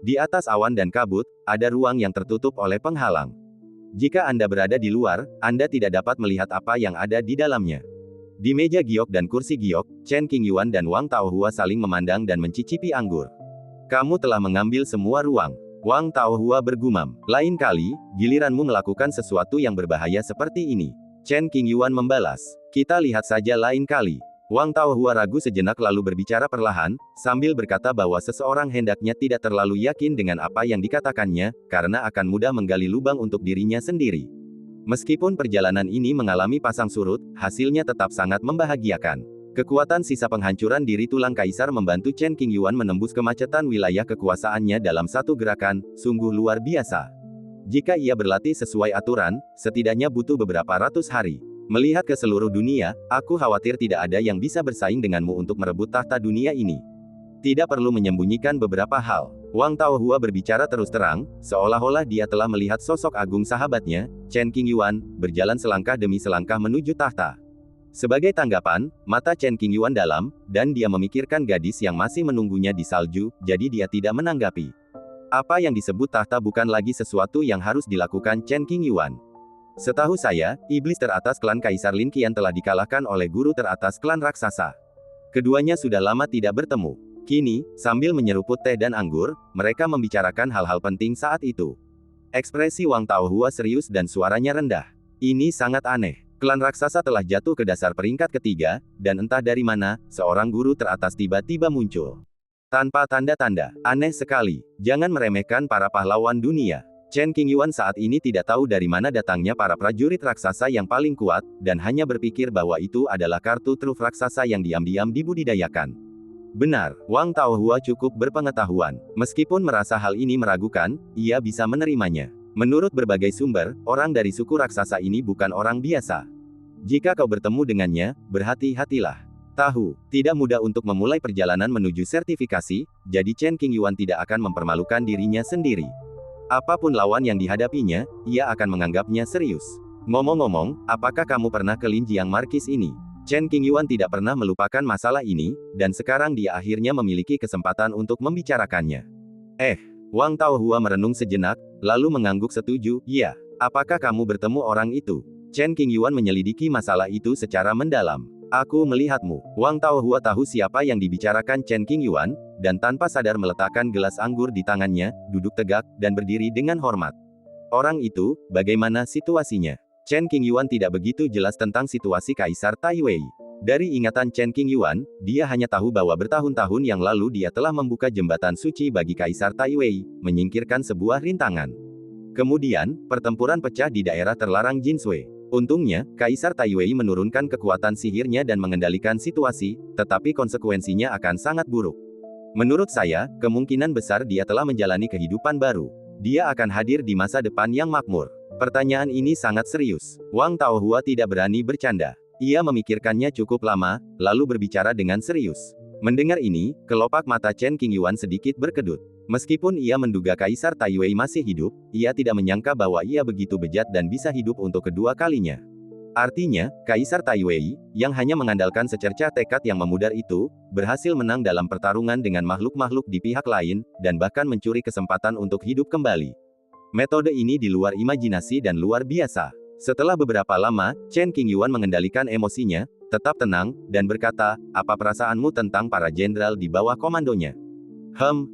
Di atas awan dan kabut, ada ruang yang tertutup oleh penghalang. Jika Anda berada di luar, Anda tidak dapat melihat apa yang ada di dalamnya. Di meja giok dan kursi giok, Chen Qingyuan dan Wang Taohua saling memandang dan mencicipi anggur. Kamu telah mengambil semua ruang. Wang Taohua bergumam. Lain kali, giliranmu melakukan sesuatu yang berbahaya seperti ini. Chen Qingyuan membalas. Kita lihat saja lain kali. Wang Taohua ragu sejenak lalu berbicara perlahan, sambil berkata bahwa seseorang hendaknya tidak terlalu yakin dengan apa yang dikatakannya, karena akan mudah menggali lubang untuk dirinya sendiri. Meskipun perjalanan ini mengalami pasang surut, hasilnya tetap sangat membahagiakan. Kekuatan sisa penghancuran diri tulang kaisar membantu Chen Qingyuan menembus kemacetan wilayah kekuasaannya dalam satu gerakan, sungguh luar biasa. Jika ia berlatih sesuai aturan, setidaknya butuh beberapa ratus hari. Melihat ke seluruh dunia, aku khawatir tidak ada yang bisa bersaing denganmu untuk merebut tahta dunia ini. Tidak perlu menyembunyikan beberapa hal. Wang Taohua berbicara terus terang, seolah-olah dia telah melihat sosok agung sahabatnya, Chen Qingyuan, berjalan selangkah demi selangkah menuju tahta. Sebagai tanggapan, mata Chen Qingyuan dalam, dan dia memikirkan gadis yang masih menunggunya di salju, jadi dia tidak menanggapi. Apa yang disebut tahta bukan lagi sesuatu yang harus dilakukan Chen Qingyuan. Setahu saya, iblis teratas klan Kaisar Lin Qian telah dikalahkan oleh guru teratas klan raksasa. Keduanya sudah lama tidak bertemu. Kini, sambil menyeruput teh dan anggur, mereka membicarakan hal-hal penting saat itu. Ekspresi Wang Taohua serius dan suaranya rendah. Ini sangat aneh. Klan raksasa telah jatuh ke dasar peringkat ketiga, dan entah dari mana, seorang guru teratas tiba-tiba muncul. Tanpa tanda-tanda, aneh sekali. Jangan meremehkan para pahlawan dunia. Chen Qingyuan saat ini tidak tahu dari mana datangnya para prajurit raksasa yang paling kuat, dan hanya berpikir bahwa itu adalah kartu truf raksasa yang diam-diam dibudidayakan. Benar, Wang Taohua cukup berpengetahuan. Meskipun merasa hal ini meragukan, ia bisa menerimanya. Menurut berbagai sumber, orang dari suku raksasa ini bukan orang biasa. Jika kau bertemu dengannya, berhati-hatilah. Tahu, tidak mudah untuk memulai perjalanan menuju sertifikasi, jadi Chen Qingyuan tidak akan mempermalukan dirinya sendiri. Apapun lawan yang dihadapinya, ia akan menganggapnya serius. Ngomong-ngomong, apakah kamu pernah ke Linjiang Markis ini? Chen Qingyuan tidak pernah melupakan masalah ini, dan sekarang dia akhirnya memiliki kesempatan untuk membicarakannya. Wang Taohua merenung sejenak, lalu mengangguk setuju, iya. Apakah kamu bertemu orang itu? Chen Qingyuan menyelidiki masalah itu secara mendalam. Aku melihatmu. Wang Taohua tahu siapa yang dibicarakan Chen Qingyuan, dan tanpa sadar meletakkan gelas anggur di tangannya, duduk tegak, dan berdiri dengan hormat. Orang itu, bagaimana situasinya? Chen Qingyuan tidak begitu jelas tentang situasi Kaisar Taiwei. Dari ingatan Chen Qingyuan, dia hanya tahu bahwa bertahun-tahun yang lalu dia telah membuka jembatan suci bagi Kaisar Taiwei, menyingkirkan sebuah rintangan. Kemudian, pertempuran pecah di daerah terlarang Jinshui. Untungnya, Kaisar Taiwei menurunkan kekuatan sihirnya dan mengendalikan situasi, tetapi konsekuensinya akan sangat buruk. Menurut saya, kemungkinan besar dia telah menjalani kehidupan baru. Dia akan hadir di masa depan yang makmur. Pertanyaan ini sangat serius. Wang Taohua tidak berani bercanda. Ia memikirkannya cukup lama, lalu berbicara dengan serius. Mendengar ini, kelopak mata Chen Qingyuan sedikit berkedut. Meskipun ia menduga Kaisar Taiwei masih hidup, ia tidak menyangka bahwa ia begitu bejat dan bisa hidup untuk kedua kalinya. Artinya, Kaisar Taiwei, yang hanya mengandalkan secercah tekad yang memudar itu, berhasil menang dalam pertarungan dengan makhluk-makhluk di pihak lain, dan bahkan mencuri kesempatan untuk hidup kembali. Metode ini di luar imajinasi dan luar biasa. Setelah beberapa lama, Chen Qingyuan mengendalikan emosinya, tetap tenang, dan berkata, apa perasaanmu tentang para jenderal di bawah komandonya?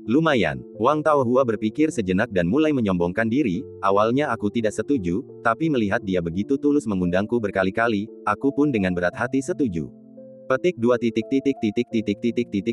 Lumayan. Wang Taohua berpikir sejenak dan mulai menyombongkan diri, awalnya aku tidak setuju, tapi melihat dia begitu tulus mengundangku berkali-kali, aku pun dengan berat hati setuju. Petik 2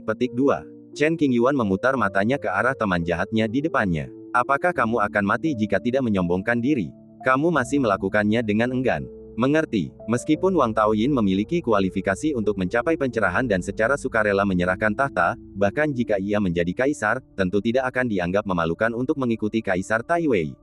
petik 2. Chen Qingyuan memutar matanya ke arah teman jahatnya di depannya. Apakah kamu akan mati jika tidak menyombongkan diri? Kamu masih melakukannya dengan enggan. Mengerti, meskipun Wang Taoyin memiliki kualifikasi untuk mencapai pencerahan dan secara sukarela menyerahkan tahta, bahkan jika ia menjadi kaisar, tentu tidak akan dianggap memalukan untuk mengikuti Kaisar Taiwei.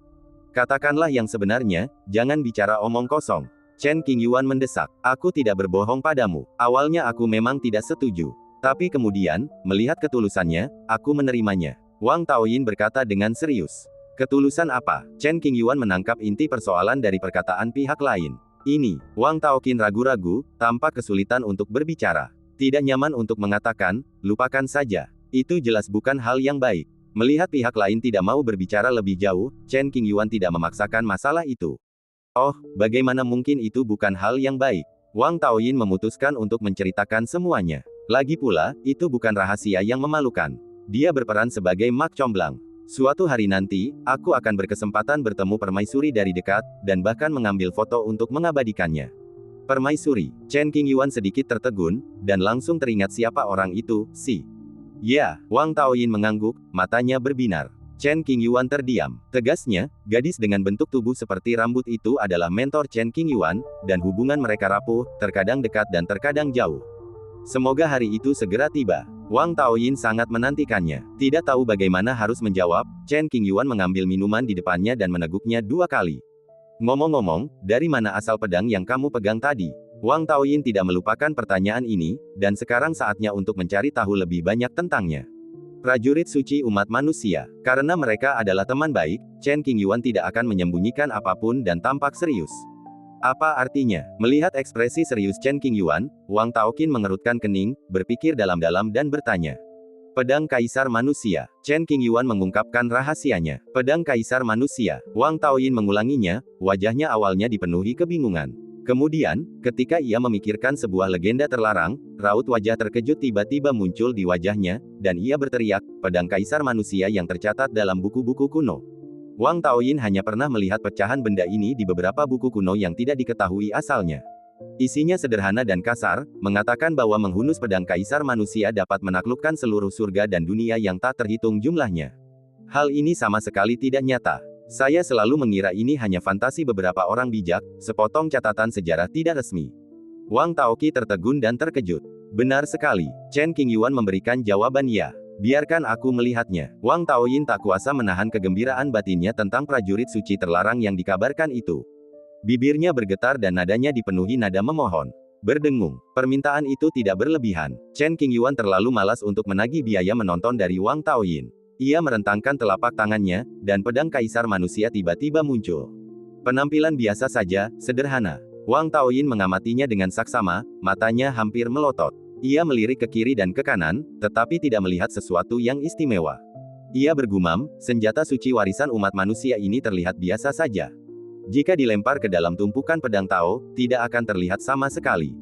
Katakanlah yang sebenarnya, jangan bicara omong kosong. Chen Qingyuan mendesak, aku tidak berbohong padamu. Awalnya aku memang tidak setuju. Tapi kemudian, melihat ketulusannya, aku menerimanya. Wang Taoyin berkata dengan serius. Ketulusan apa? Chen Qingyuan menangkap inti persoalan dari perkataan pihak lain. Ini, Wang Taoyin ragu-ragu, tampak kesulitan untuk berbicara. Tidak nyaman untuk mengatakan, lupakan saja. Itu jelas bukan hal yang baik. Melihat pihak lain tidak mau berbicara lebih jauh, Chen Qingyuan tidak memaksakan masalah itu. Oh, bagaimana mungkin itu bukan hal yang baik? Wang Taoyin memutuskan untuk menceritakan semuanya. Lagi pula, itu bukan rahasia yang memalukan. Dia berperan sebagai mak comblang. Suatu hari nanti, aku akan berkesempatan bertemu permaisuri dari dekat, dan bahkan mengambil foto untuk mengabadikannya. Permaisuri. Chen Qingyuan sedikit tertegun, dan langsung teringat siapa orang itu, si. Ya, Wang Taoyin mengangguk, matanya berbinar. Chen Qingyuan terdiam. Tegasnya, gadis dengan bentuk tubuh seperti rambut itu adalah mentor Chen Qingyuan, dan hubungan mereka rapuh, terkadang dekat dan terkadang jauh. Semoga hari itu segera tiba. Wang Taoyin sangat menantikannya. Tidak tahu bagaimana harus menjawab, Chen Qingyuan mengambil minuman di depannya dan meneguknya 2 kali. Ngomong-ngomong, dari mana asal pedang yang kamu pegang tadi? Wang Taoyin tidak melupakan pertanyaan ini, dan sekarang saatnya untuk mencari tahu lebih banyak tentangnya. Prajurit suci umat manusia. Karena mereka adalah teman baik, Chen Qingyuan tidak akan menyembunyikan apapun dan tampak serius. Apa artinya? Melihat ekspresi serius Chen Qingyuan, Wang Taoyin mengerutkan kening, berpikir dalam-dalam dan bertanya. Pedang Kaisar Manusia. Chen Qingyuan mengungkapkan rahasianya. Pedang Kaisar Manusia. Wang Taoyin mengulanginya, wajahnya awalnya dipenuhi kebingungan. Kemudian, ketika ia memikirkan sebuah legenda terlarang, raut wajah terkejut tiba-tiba muncul di wajahnya, dan ia berteriak, pedang Kaisar Manusia yang tercatat dalam buku-buku kuno. Wang Taoyin hanya pernah melihat pecahan benda ini di beberapa buku kuno yang tidak diketahui asalnya. Isinya sederhana dan kasar, mengatakan bahwa menghunus pedang Kaisar Manusia dapat menaklukkan seluruh surga dan dunia yang tak terhitung jumlahnya. Hal ini sama sekali tidak nyata. Saya selalu mengira ini hanya fantasi beberapa orang bijak, sepotong catatan sejarah tidak resmi. Wang Taoyi tertegun dan terkejut. Benar sekali, Chen Qingyuan memberikan jawaban ya. Biarkan aku melihatnya. Wang Taoyin tak kuasa menahan kegembiraan batinnya tentang prajurit suci terlarang yang dikabarkan itu. Bibirnya bergetar dan nadanya dipenuhi nada memohon. Berdengung. Permintaan itu tidak berlebihan. Chen Qingyuan terlalu malas untuk menagih biaya menonton dari Wang Taoyin. Ia merentangkan telapak tangannya, dan pedang Kaisar Manusia tiba-tiba muncul. Penampilan biasa saja, sederhana. Wang Taoyin mengamatinya dengan saksama, matanya hampir melotot. Ia melirik ke kiri dan ke kanan, tetapi tidak melihat sesuatu yang istimewa. Ia bergumam, senjata suci warisan umat manusia ini terlihat biasa saja. Jika dilempar ke dalam tumpukan pedang Tao, tidak akan terlihat sama sekali.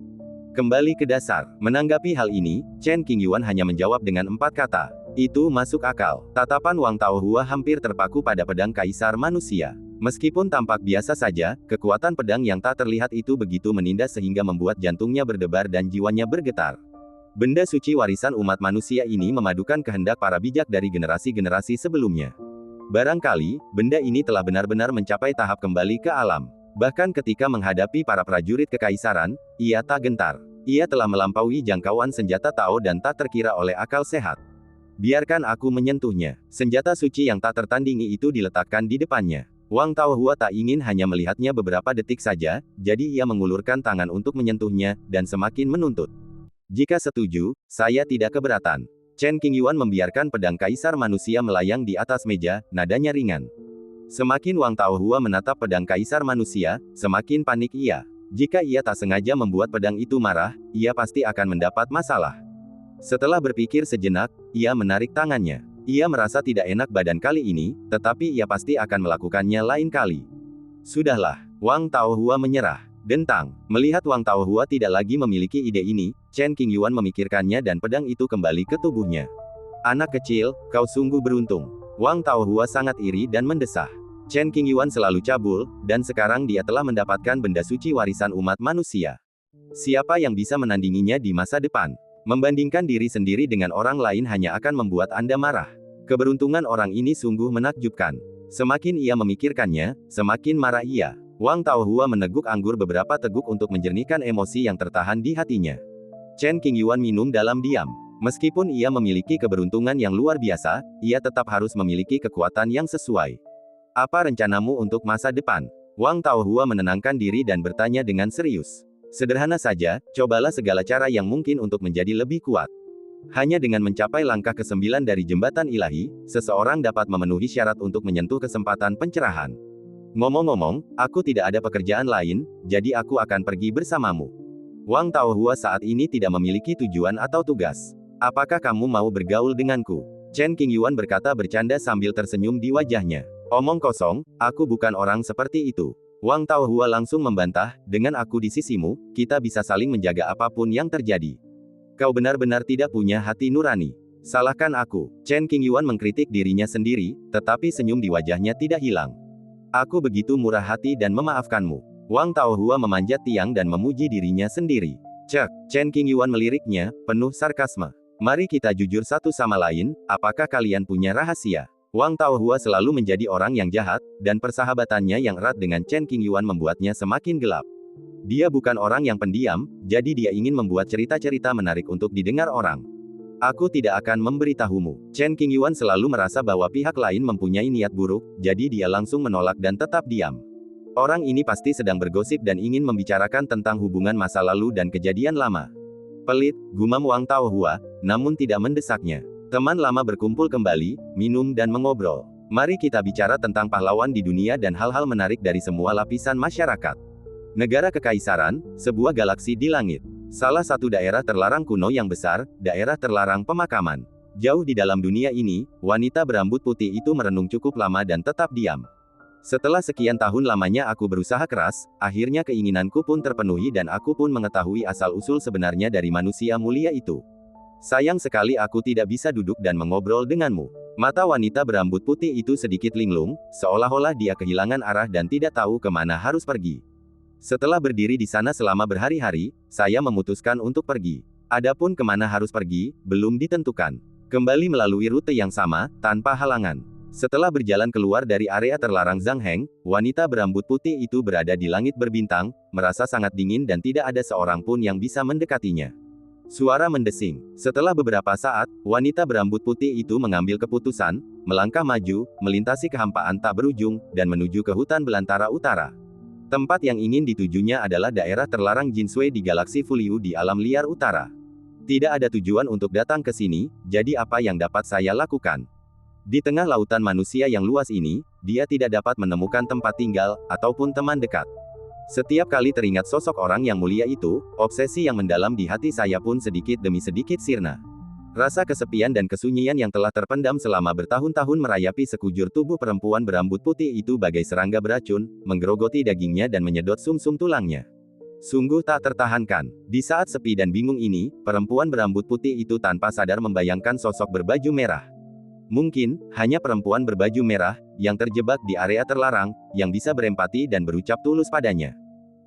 Kembali ke dasar. Menanggapi hal ini, Chen Qingyuan hanya menjawab dengan 4 kata. Itu masuk akal. Tatapan Wang Taohua hampir terpaku pada pedang Kaisar Manusia. Meskipun tampak biasa saja, kekuatan pedang yang tak terlihat itu begitu menindas sehingga membuat jantungnya berdebar dan jiwanya bergetar. Benda suci warisan umat manusia ini memadukan kehendak para bijak dari generasi-generasi sebelumnya. Barangkali, benda ini telah benar-benar mencapai tahap kembali ke alam. Bahkan ketika menghadapi para prajurit kekaisaran, ia tak gentar. Ia telah melampaui jangkauan senjata Tao dan tak terkira oleh akal sehat. Biarkan aku menyentuhnya. Senjata suci yang tak tertandingi itu diletakkan di depannya. Wang Taohua tak ingin hanya melihatnya beberapa detik saja, jadi ia mengulurkan tangan untuk menyentuhnya, dan semakin menuntut. Jika setuju, saya tidak keberatan. Chen Qingyuan membiarkan pedang Kaisar Manusia melayang di atas meja, nadanya ringan. Semakin Wang Taohua menatap pedang Kaisar Manusia, semakin panik ia. Jika ia tak sengaja membuat pedang itu marah, ia pasti akan mendapat masalah. Setelah berpikir sejenak, ia menarik tangannya. Ia merasa tidak enak badan kali ini, tetapi ia pasti akan melakukannya lain kali. Sudahlah, Wang Taohua menyerah. Dentang. Melihat Wang Taohua tidak lagi memiliki ide ini, Chen Qingyuan memikirkannya dan pedang itu kembali ke tubuhnya. Anak kecil, kau sungguh beruntung. Wang Taohua sangat iri dan mendesah. Chen Qingyuan selalu cabul, dan sekarang dia telah mendapatkan benda suci warisan umat manusia. Siapa yang bisa menandinginya di masa depan? Membandingkan diri sendiri dengan orang lain hanya akan membuat Anda marah. Keberuntungan orang ini sungguh menakjubkan. Semakin ia memikirkannya, semakin marah ia. Wang Taohua meneguk anggur beberapa teguk untuk menjernihkan emosi yang tertahan di hatinya. Chen Qingyuan minum dalam diam. Meskipun ia memiliki keberuntungan yang luar biasa, ia tetap harus memiliki kekuatan yang sesuai. Apa rencanamu untuk masa depan? Wang Taohua menenangkan diri dan bertanya dengan serius. Sederhana saja, cobalah segala cara yang mungkin untuk menjadi lebih kuat. Hanya dengan mencapai langkah ke-9 dari jembatan ilahi, seseorang dapat memenuhi syarat untuk menyentuh kesempatan pencerahan. Ngomong-ngomong, aku tidak ada pekerjaan lain, jadi aku akan pergi bersamamu. Wang Taohua saat ini tidak memiliki tujuan atau tugas. Apakah kamu mau bergaul denganku? Chen Qingyuan berkata bercanda sambil tersenyum di wajahnya. Omong kosong, aku bukan orang seperti itu. Wang Taohua langsung membantah, dengan aku di sisimu, kita bisa saling menjaga apapun yang terjadi. Kau benar-benar tidak punya hati nurani. Salahkan aku. Chen Qingyuan mengkritik dirinya sendiri, tetapi senyum di wajahnya tidak hilang. Aku begitu murah hati dan memaafkanmu. Wang Taohua memanjat tiang dan memuji dirinya sendiri. Cek, Chen Qingyuan meliriknya, penuh sarkasme. Mari kita jujur satu sama lain, apakah kalian punya rahasia? Wang Taohua selalu menjadi orang yang jahat, dan persahabatannya yang erat dengan Chen Qingyuan membuatnya semakin gelap. Dia bukan orang yang pendiam, jadi dia ingin membuat cerita-cerita menarik untuk didengar orang. Aku tidak akan memberitahumu. Chen Qingyuan selalu merasa bahwa pihak lain mempunyai niat buruk, jadi dia langsung menolak dan tetap diam. Orang ini pasti sedang bergosip dan ingin membicarakan tentang hubungan masa lalu dan kejadian lama. Pelit, gumam Wang Taohua, namun tidak mendesaknya. Teman lama berkumpul kembali, minum dan mengobrol. Mari kita bicara tentang pahlawan di dunia dan hal-hal menarik dari semua lapisan masyarakat. Negara Kekaisaran, sebuah galaksi di langit. Salah satu daerah terlarang kuno yang besar, daerah terlarang pemakaman. Jauh di dalam dunia ini, wanita berambut putih itu merenung cukup lama dan tetap diam. Setelah sekian tahun lamanya aku berusaha keras, akhirnya keinginanku pun terpenuhi dan aku pun mengetahui asal-usul sebenarnya dari manusia mulia itu. Sayang sekali aku tidak bisa duduk dan mengobrol denganmu. Mata wanita berambut putih itu sedikit linglung, seolah-olah dia kehilangan arah dan tidak tahu kemana harus pergi. Setelah berdiri di sana selama berhari-hari, saya memutuskan untuk pergi. Adapun kemana harus pergi, belum ditentukan. Kembali melalui rute yang sama, tanpa halangan. Setelah berjalan keluar dari area terlarang Zhang Heng, wanita berambut putih itu berada di langit berbintang, merasa sangat dingin dan tidak ada seorang pun yang bisa mendekatinya. Suara mendesing. Setelah beberapa saat, wanita berambut putih itu mengambil keputusan, melangkah maju, melintasi kehampaan tak berujung, dan menuju ke hutan belantara utara. Tempat yang ingin ditujunya adalah daerah terlarang Jinshui di galaksi Fuliu di alam liar utara. Tidak ada tujuan untuk datang ke sini, jadi apa yang dapat saya lakukan? Di tengah lautan manusia yang luas ini, dia tidak dapat menemukan tempat tinggal, ataupun teman dekat. Setiap kali teringat sosok orang yang mulia itu, obsesi yang mendalam di hati saya pun sedikit demi sedikit sirna. Rasa kesepian dan kesunyian yang telah terpendam selama bertahun-tahun merayapi sekujur tubuh perempuan berambut putih itu bagai serangga beracun, menggerogoti dagingnya dan menyedot sumsum tulangnya. Sungguh tak tertahankan. Di saat sepi dan bingung ini, perempuan berambut putih itu tanpa sadar membayangkan sosok berbaju merah. Mungkin, hanya perempuan berbaju merah, yang terjebak di area terlarang, yang bisa berempati dan berucap tulus padanya.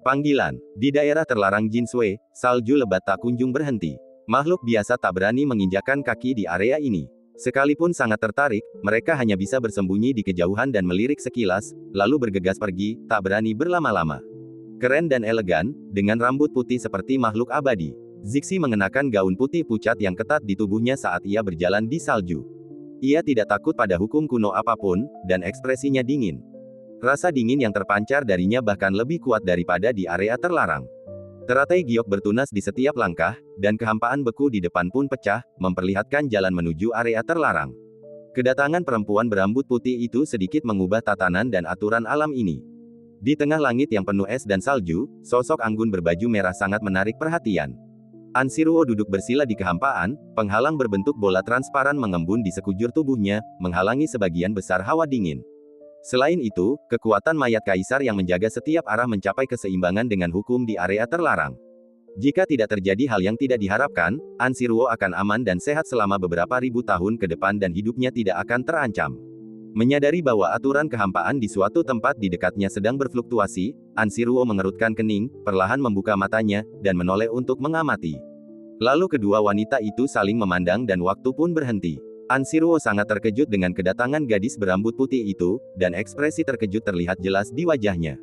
Panggilan. Di daerah terlarang Jinshui, salju lebat tak kunjung berhenti. Makhluk biasa tak berani menginjakan kaki di area ini. Sekalipun sangat tertarik, mereka hanya bisa bersembunyi di kejauhan dan melirik sekilas, lalu bergegas pergi, tak berani berlama-lama. Keren dan elegan, dengan rambut putih seperti makhluk abadi. Zixi mengenakan gaun putih pucat yang ketat di tubuhnya saat ia berjalan di salju. Ia tidak takut pada hukum kuno apapun, dan ekspresinya dingin. Rasa dingin yang terpancar darinya bahkan lebih kuat daripada di area terlarang. Teratai giok bertunas di setiap langkah, dan kehampaan beku di depan pun pecah, memperlihatkan jalan menuju area terlarang. Kedatangan perempuan berambut putih itu sedikit mengubah tatanan dan aturan alam ini. Di tengah langit yang penuh es dan salju, sosok anggun berbaju merah sangat menarik perhatian. Ansiruo duduk bersila di kehampaan, penghalang berbentuk bola transparan mengembun di sekujur tubuhnya, menghalangi sebagian besar hawa dingin. Selain itu, kekuatan mayat kaisar yang menjaga setiap arah mencapai keseimbangan dengan hukum di area terlarang. Jika tidak terjadi hal yang tidak diharapkan, Ansiruo akan aman dan sehat selama beberapa ribu tahun ke depan dan hidupnya tidak akan terancam. Menyadari bahwa aturan kehampaan di suatu tempat di dekatnya sedang berfluktuasi, Ansiruo mengerutkan kening, perlahan membuka matanya, dan menoleh untuk mengamati. Lalu kedua wanita itu saling memandang dan waktu pun berhenti. Ansiruo sangat terkejut dengan kedatangan gadis berambut putih itu, dan ekspresi terkejut terlihat jelas di wajahnya.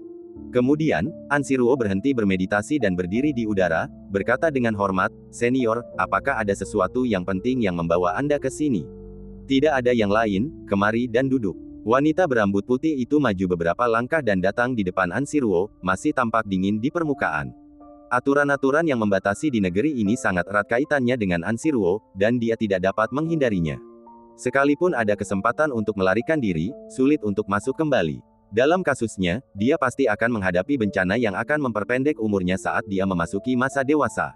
Kemudian, Ansiruo berhenti bermeditasi dan berdiri di udara, berkata dengan hormat, "Senior, apakah ada sesuatu yang penting yang membawa Anda ke sini?" "Tidak ada yang lain, kemari dan duduk." Wanita berambut putih itu maju beberapa langkah dan datang di depan Ansiruo, masih tampak dingin di permukaan. Aturan-aturan yang membatasi di negeri ini sangat erat kaitannya dengan Ansiruo, dan dia tidak dapat menghindarinya. Sekalipun ada kesempatan untuk melarikan diri, sulit untuk masuk kembali. Dalam kasusnya, dia pasti akan menghadapi bencana yang akan memperpendek umurnya saat dia memasuki masa dewasa.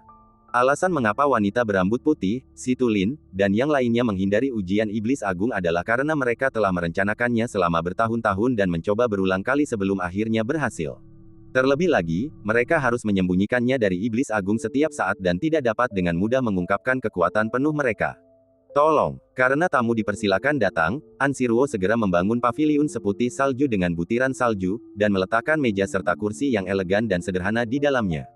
Alasan mengapa wanita berambut putih, Si Tulin, dan yang lainnya menghindari ujian iblis agung adalah karena mereka telah merencanakannya selama bertahun-tahun dan mencoba berulang kali sebelum akhirnya berhasil. Terlebih lagi, mereka harus menyembunyikannya dari iblis agung setiap saat dan tidak dapat dengan mudah mengungkapkan kekuatan penuh mereka. Tolong, karena tamu dipersilakan datang, Ansiruo segera membangun paviliun seputih salju dengan butiran salju, dan meletakkan meja serta kursi yang elegan dan sederhana di dalamnya.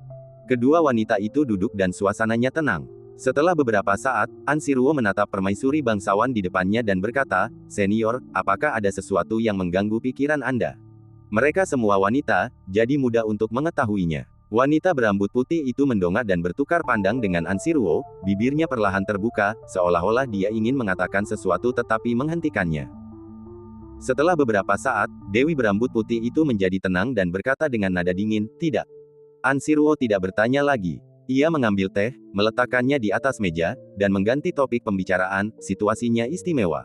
Kedua wanita itu duduk dan suasananya tenang. Setelah beberapa saat, Ansiruo menatap permaisuri bangsawan di depannya dan berkata, "Senior, apakah ada sesuatu yang mengganggu pikiran Anda?" Mereka semua wanita, jadi mudah untuk mengetahuinya. Wanita berambut putih itu mendongak dan bertukar pandang dengan Ansiruo, bibirnya perlahan terbuka, seolah-olah dia ingin mengatakan sesuatu tetapi menghentikannya. Setelah beberapa saat, Dewi berambut putih itu menjadi tenang dan berkata dengan nada dingin, "Tidak." Ansiruo tidak bertanya lagi. Ia mengambil teh, meletakkannya di atas meja, dan mengganti topik pembicaraan. Situasinya istimewa.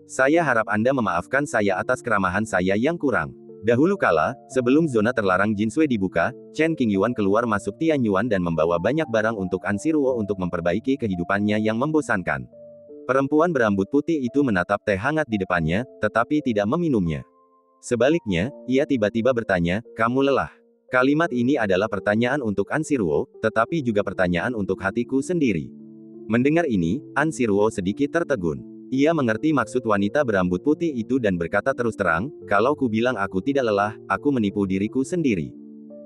"Saya harap Anda memaafkan saya atas keramahan saya yang kurang. Dahulu kala, sebelum zona terlarang Jinsui dibuka, Chen Qingyuan keluar masuk Tianyuan dan membawa banyak barang untuk Ansiruo untuk memperbaiki kehidupannya yang membosankan." Perempuan berambut putih itu menatap teh hangat di depannya, tetapi tidak meminumnya. Sebaliknya, ia tiba-tiba bertanya, "Kamu lelah?" Kalimat ini adalah pertanyaan untuk Ansiruo, tetapi juga pertanyaan untuk hatiku sendiri. Mendengar ini, Ansiruo sedikit tertegun. Ia mengerti maksud wanita berambut putih itu dan berkata terus terang, "Kalau ku bilang aku tidak lelah, aku menipu diriku sendiri.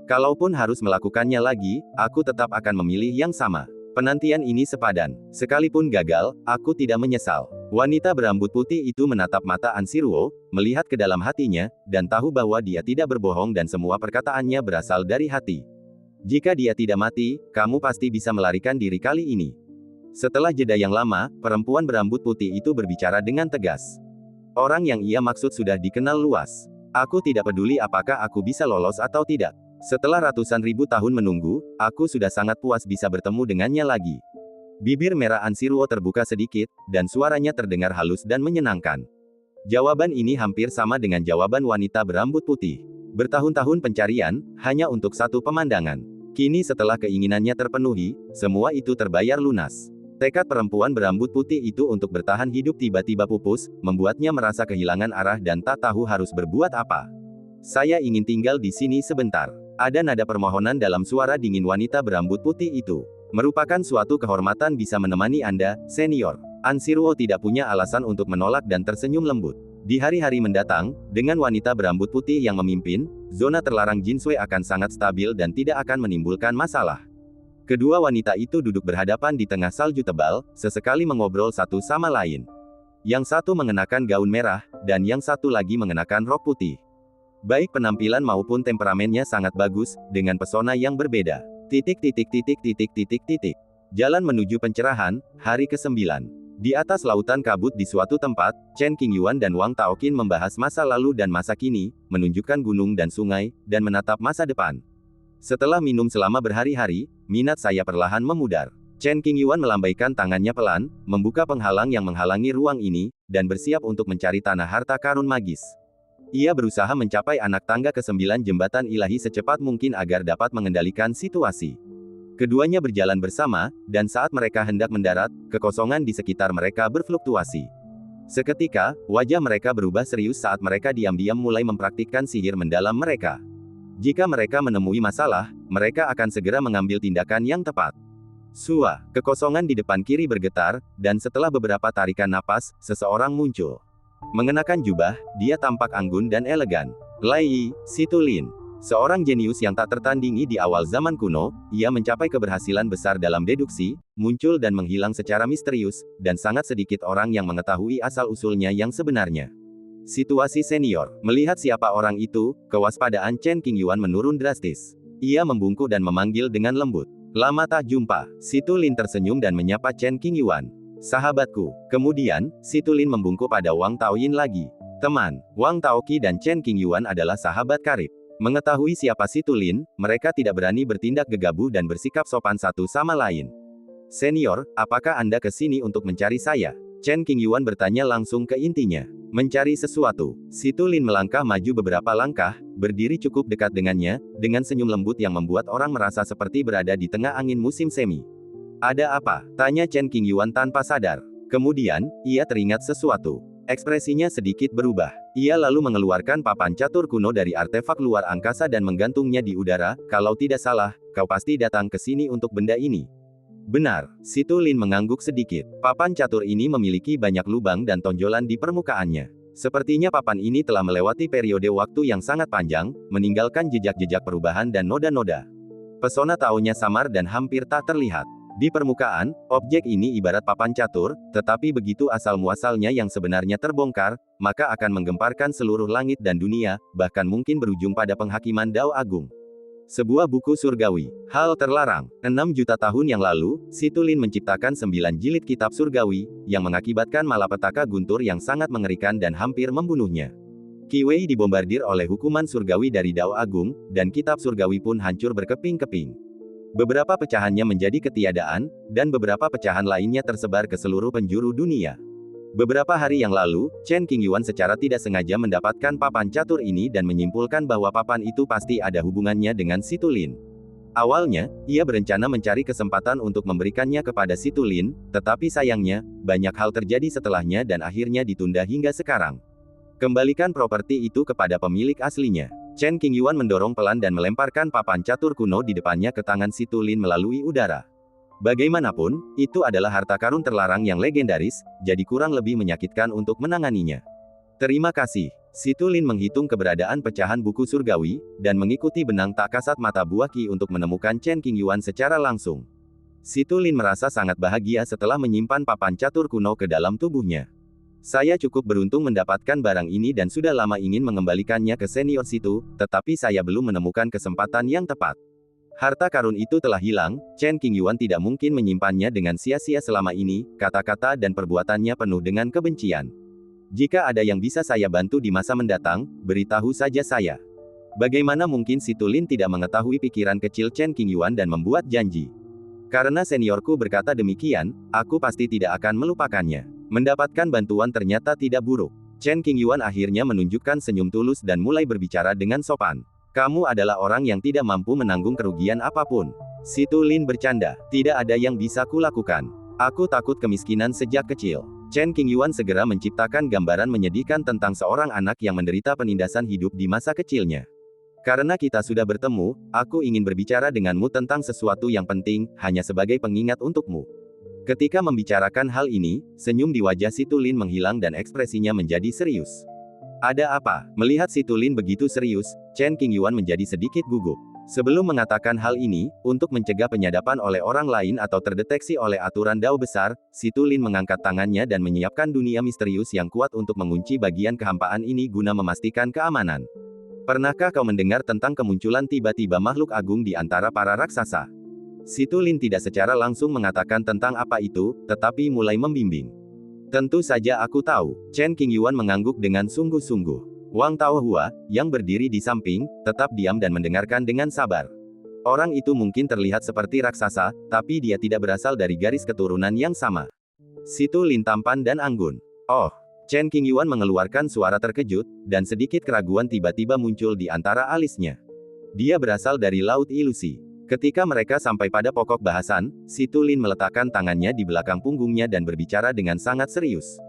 Kalaupun harus melakukannya lagi, aku tetap akan memilih yang sama. Penantian ini sepadan. Sekalipun gagal, aku tidak menyesal." Wanita berambut putih itu menatap mata Ansiruo, melihat ke dalam hatinya, dan tahu bahwa dia tidak berbohong dan semua perkataannya berasal dari hati. "Jika dia tidak mati, kamu pasti bisa melarikan diri kali ini." Setelah jeda yang lama, perempuan berambut putih itu berbicara dengan tegas. Orang yang ia maksud sudah dikenal luas. "Aku tidak peduli apakah aku bisa lolos atau tidak. Setelah ratusan ribu tahun menunggu, aku sudah sangat puas bisa bertemu dengannya lagi." Bibir merah Ansiruo terbuka sedikit, dan suaranya terdengar halus dan menyenangkan. Jawaban ini hampir sama dengan jawaban wanita berambut putih. Bertahun-tahun pencarian, hanya untuk satu pemandangan. Kini setelah keinginannya terpenuhi, semua itu terbayar lunas. Tekad perempuan berambut putih itu untuk bertahan hidup tiba-tiba pupus, membuatnya merasa kehilangan arah dan tak tahu harus berbuat apa. "Saya ingin tinggal di sini sebentar." Ada nada permohonan dalam suara dingin wanita berambut putih itu. "Merupakan suatu kehormatan bisa menemani Anda, senior." Ansiruo tidak punya alasan untuk menolak dan tersenyum lembut. Di hari-hari mendatang, dengan wanita berambut putih yang memimpin, zona terlarang Jinsui akan sangat stabil dan tidak akan menimbulkan masalah. Kedua wanita itu duduk berhadapan di tengah salju tebal, sesekali mengobrol satu sama lain. Yang satu mengenakan gaun merah, dan yang satu lagi mengenakan rok putih. Baik penampilan maupun temperamennya sangat bagus, dengan pesona yang berbeda. Jalan menuju pencerahan, hari ke-9. Di atas lautan kabut di suatu tempat, Chen Qingyuan dan Wang Taoqin membahas masa lalu dan masa kini, menunjukkan gunung dan sungai, dan menatap masa depan. Setelah minum selama berhari-hari, minat saya perlahan memudar. Chen Qingyuan melambaikan tangannya pelan, membuka penghalang yang menghalangi ruang ini, dan bersiap untuk mencari tanah harta karun magis. Ia berusaha mencapai anak tangga ke-9 jembatan ilahi secepat mungkin agar dapat mengendalikan situasi. Keduanya berjalan bersama, dan saat mereka hendak mendarat, kekosongan di sekitar mereka berfluktuasi. Seketika, wajah mereka berubah serius saat mereka diam-diam mulai mempraktikkan sihir mendalam mereka. Jika mereka menemui masalah, mereka akan segera mengambil tindakan yang tepat. Sua, kekosongan di depan kiri bergetar, dan setelah beberapa tarikan napas, seseorang muncul. Mengenakan jubah, dia tampak anggun dan elegan. Lai Yi, Si Tulin. Seorang jenius yang tak tertandingi di awal zaman kuno, ia mencapai keberhasilan besar dalam deduksi, muncul dan menghilang secara misterius, dan sangat sedikit orang yang mengetahui asal-usulnya yang sebenarnya. Situasi senior. Melihat siapa orang itu, kewaspadaan Chen Qingyuan menurun drastis. Ia membungkuk dan memanggil dengan lembut. "Lama tak jumpa." Si Tulin tersenyum dan menyapa Chen Qingyuan. "Sahabatku." Kemudian, Si Tulin membungkuk pada Wang Taoyin lagi. Teman, Wang Taoqi dan Chen Qingyuan adalah sahabat karib. Mengetahui siapa Si Tulin, mereka tidak berani bertindak gegabah dan bersikap sopan satu sama lain. "Senior, apakah Anda ke sini untuk mencari saya?" Chen Qingyuan bertanya langsung ke intinya. "Mencari sesuatu." Si Tulin melangkah maju beberapa langkah, berdiri cukup dekat dengannya, dengan senyum lembut yang membuat orang merasa seperti berada di tengah angin musim semi. Ada apa? Tanya Chen Qingyuan tanpa sadar. Kemudian, ia teringat sesuatu. Ekspresinya sedikit berubah. Ia lalu mengeluarkan papan catur kuno dari artefak luar angkasa dan menggantungnya di udara. Kalau tidak salah, kau pasti datang ke sini untuk benda ini. Benar, Si Tulin mengangguk sedikit. Papan catur ini memiliki banyak lubang dan tonjolan di permukaannya. Sepertinya papan ini telah melewati periode waktu yang sangat panjang, meninggalkan jejak-jejak perubahan dan noda-noda. Pesona Taonya samar dan hampir tak terlihat. Di permukaan, objek ini ibarat papan catur, tetapi begitu asal-muasalnya yang sebenarnya terbongkar, maka akan menggemparkan seluruh langit dan dunia, bahkan mungkin berujung pada penghakiman Dao Agung. Sebuah buku surgawi. Hal terlarang. 6 juta tahun yang lalu, Si Tulin menciptakan 9 jilid kitab surgawi, yang mengakibatkan malapetaka guntur yang sangat mengerikan dan hampir membunuhnya. Qi Wei dibombardir oleh hukuman surgawi dari Dao Agung, dan kitab surgawi pun hancur berkeping-keping. Beberapa pecahannya menjadi ketiadaan, dan beberapa pecahan lainnya tersebar ke seluruh penjuru dunia. Beberapa hari yang lalu, Chen Qingyuan secara tidak sengaja mendapatkan papan catur ini dan menyimpulkan bahwa papan itu pasti ada hubungannya dengan Si Tulin. Awalnya, ia berencana mencari kesempatan untuk memberikannya kepada Si Tulin, tetapi sayangnya, banyak hal terjadi setelahnya dan akhirnya ditunda hingga sekarang. Kembalikan properti itu kepada pemilik aslinya. Chen Qingyuan mendorong pelan dan melemparkan papan catur kuno di depannya ke tangan Si Tulin melalui udara. Bagaimanapun, itu adalah harta karun terlarang yang legendaris, jadi kurang lebih menyakitkan untuk menanganinya. Terima kasih. Si Tulin menghitung keberadaan pecahan buku surgawi, dan mengikuti benang tak kasat mata buah Qi untuk menemukan Chen Qingyuan secara langsung. Si Tulin merasa sangat bahagia setelah menyimpan papan catur kuno ke dalam tubuhnya. Saya cukup beruntung mendapatkan barang ini dan sudah lama ingin mengembalikannya ke senior situ, tetapi saya belum menemukan kesempatan yang tepat. Harta karun itu telah hilang, Chen Qingyuan tidak mungkin menyimpannya dengan sia-sia selama ini, kata-kata dan perbuatannya penuh dengan kebencian. Jika ada yang bisa saya bantu di masa mendatang, beritahu saja saya. Bagaimana mungkin Si Tulin tidak mengetahui pikiran kecil Chen Qingyuan dan membuat janji? Karena seniorku berkata demikian, aku pasti tidak akan melupakannya. Mendapatkan bantuan ternyata tidak buruk. Chen Qingyuan akhirnya menunjukkan senyum tulus dan mulai berbicara dengan sopan. Kamu adalah orang yang tidak mampu menanggung kerugian apapun. Si Tulin bercanda. Tidak ada yang bisa kulakukan. Aku takut kemiskinan sejak kecil. Chen Qingyuan segera menciptakan gambaran menyedihkan tentang seorang anak yang menderita penindasan hidup di masa kecilnya. Karena kita sudah bertemu, aku ingin berbicara denganmu tentang sesuatu yang penting, hanya sebagai pengingat untukmu. Ketika membicarakan hal ini, senyum di wajah Si Tulin menghilang dan ekspresinya menjadi serius. Ada apa? Melihat Si Tulin begitu serius, Chen Qingyuan menjadi sedikit gugup. Sebelum mengatakan hal ini, untuk mencegah penyadapan oleh orang lain atau terdeteksi oleh aturan Dao besar, Si Tulin mengangkat tangannya dan menyiapkan dunia misterius yang kuat untuk mengunci bagian kehampaan ini guna memastikan keamanan. Pernahkah kau mendengar tentang kemunculan tiba-tiba makhluk agung di antara para raksasa? Si Tulin tidak secara langsung mengatakan tentang apa itu, tetapi mulai membimbing. Tentu saja aku tahu. Chen Qingyuan mengangguk dengan sungguh-sungguh. Wang Taohua, yang berdiri di samping, tetap diam dan mendengarkan dengan sabar. Orang itu mungkin terlihat seperti raksasa, tapi dia tidak berasal dari garis keturunan yang sama. Si Tulin tampan dan anggun. Oh, Chen Qingyuan mengeluarkan suara terkejut, dan sedikit keraguan tiba-tiba muncul di antara alisnya. Dia berasal dari Laut Ilusi. Ketika mereka sampai pada pokok bahasan, Si Tulin meletakkan tangannya di belakang punggungnya dan berbicara dengan sangat serius.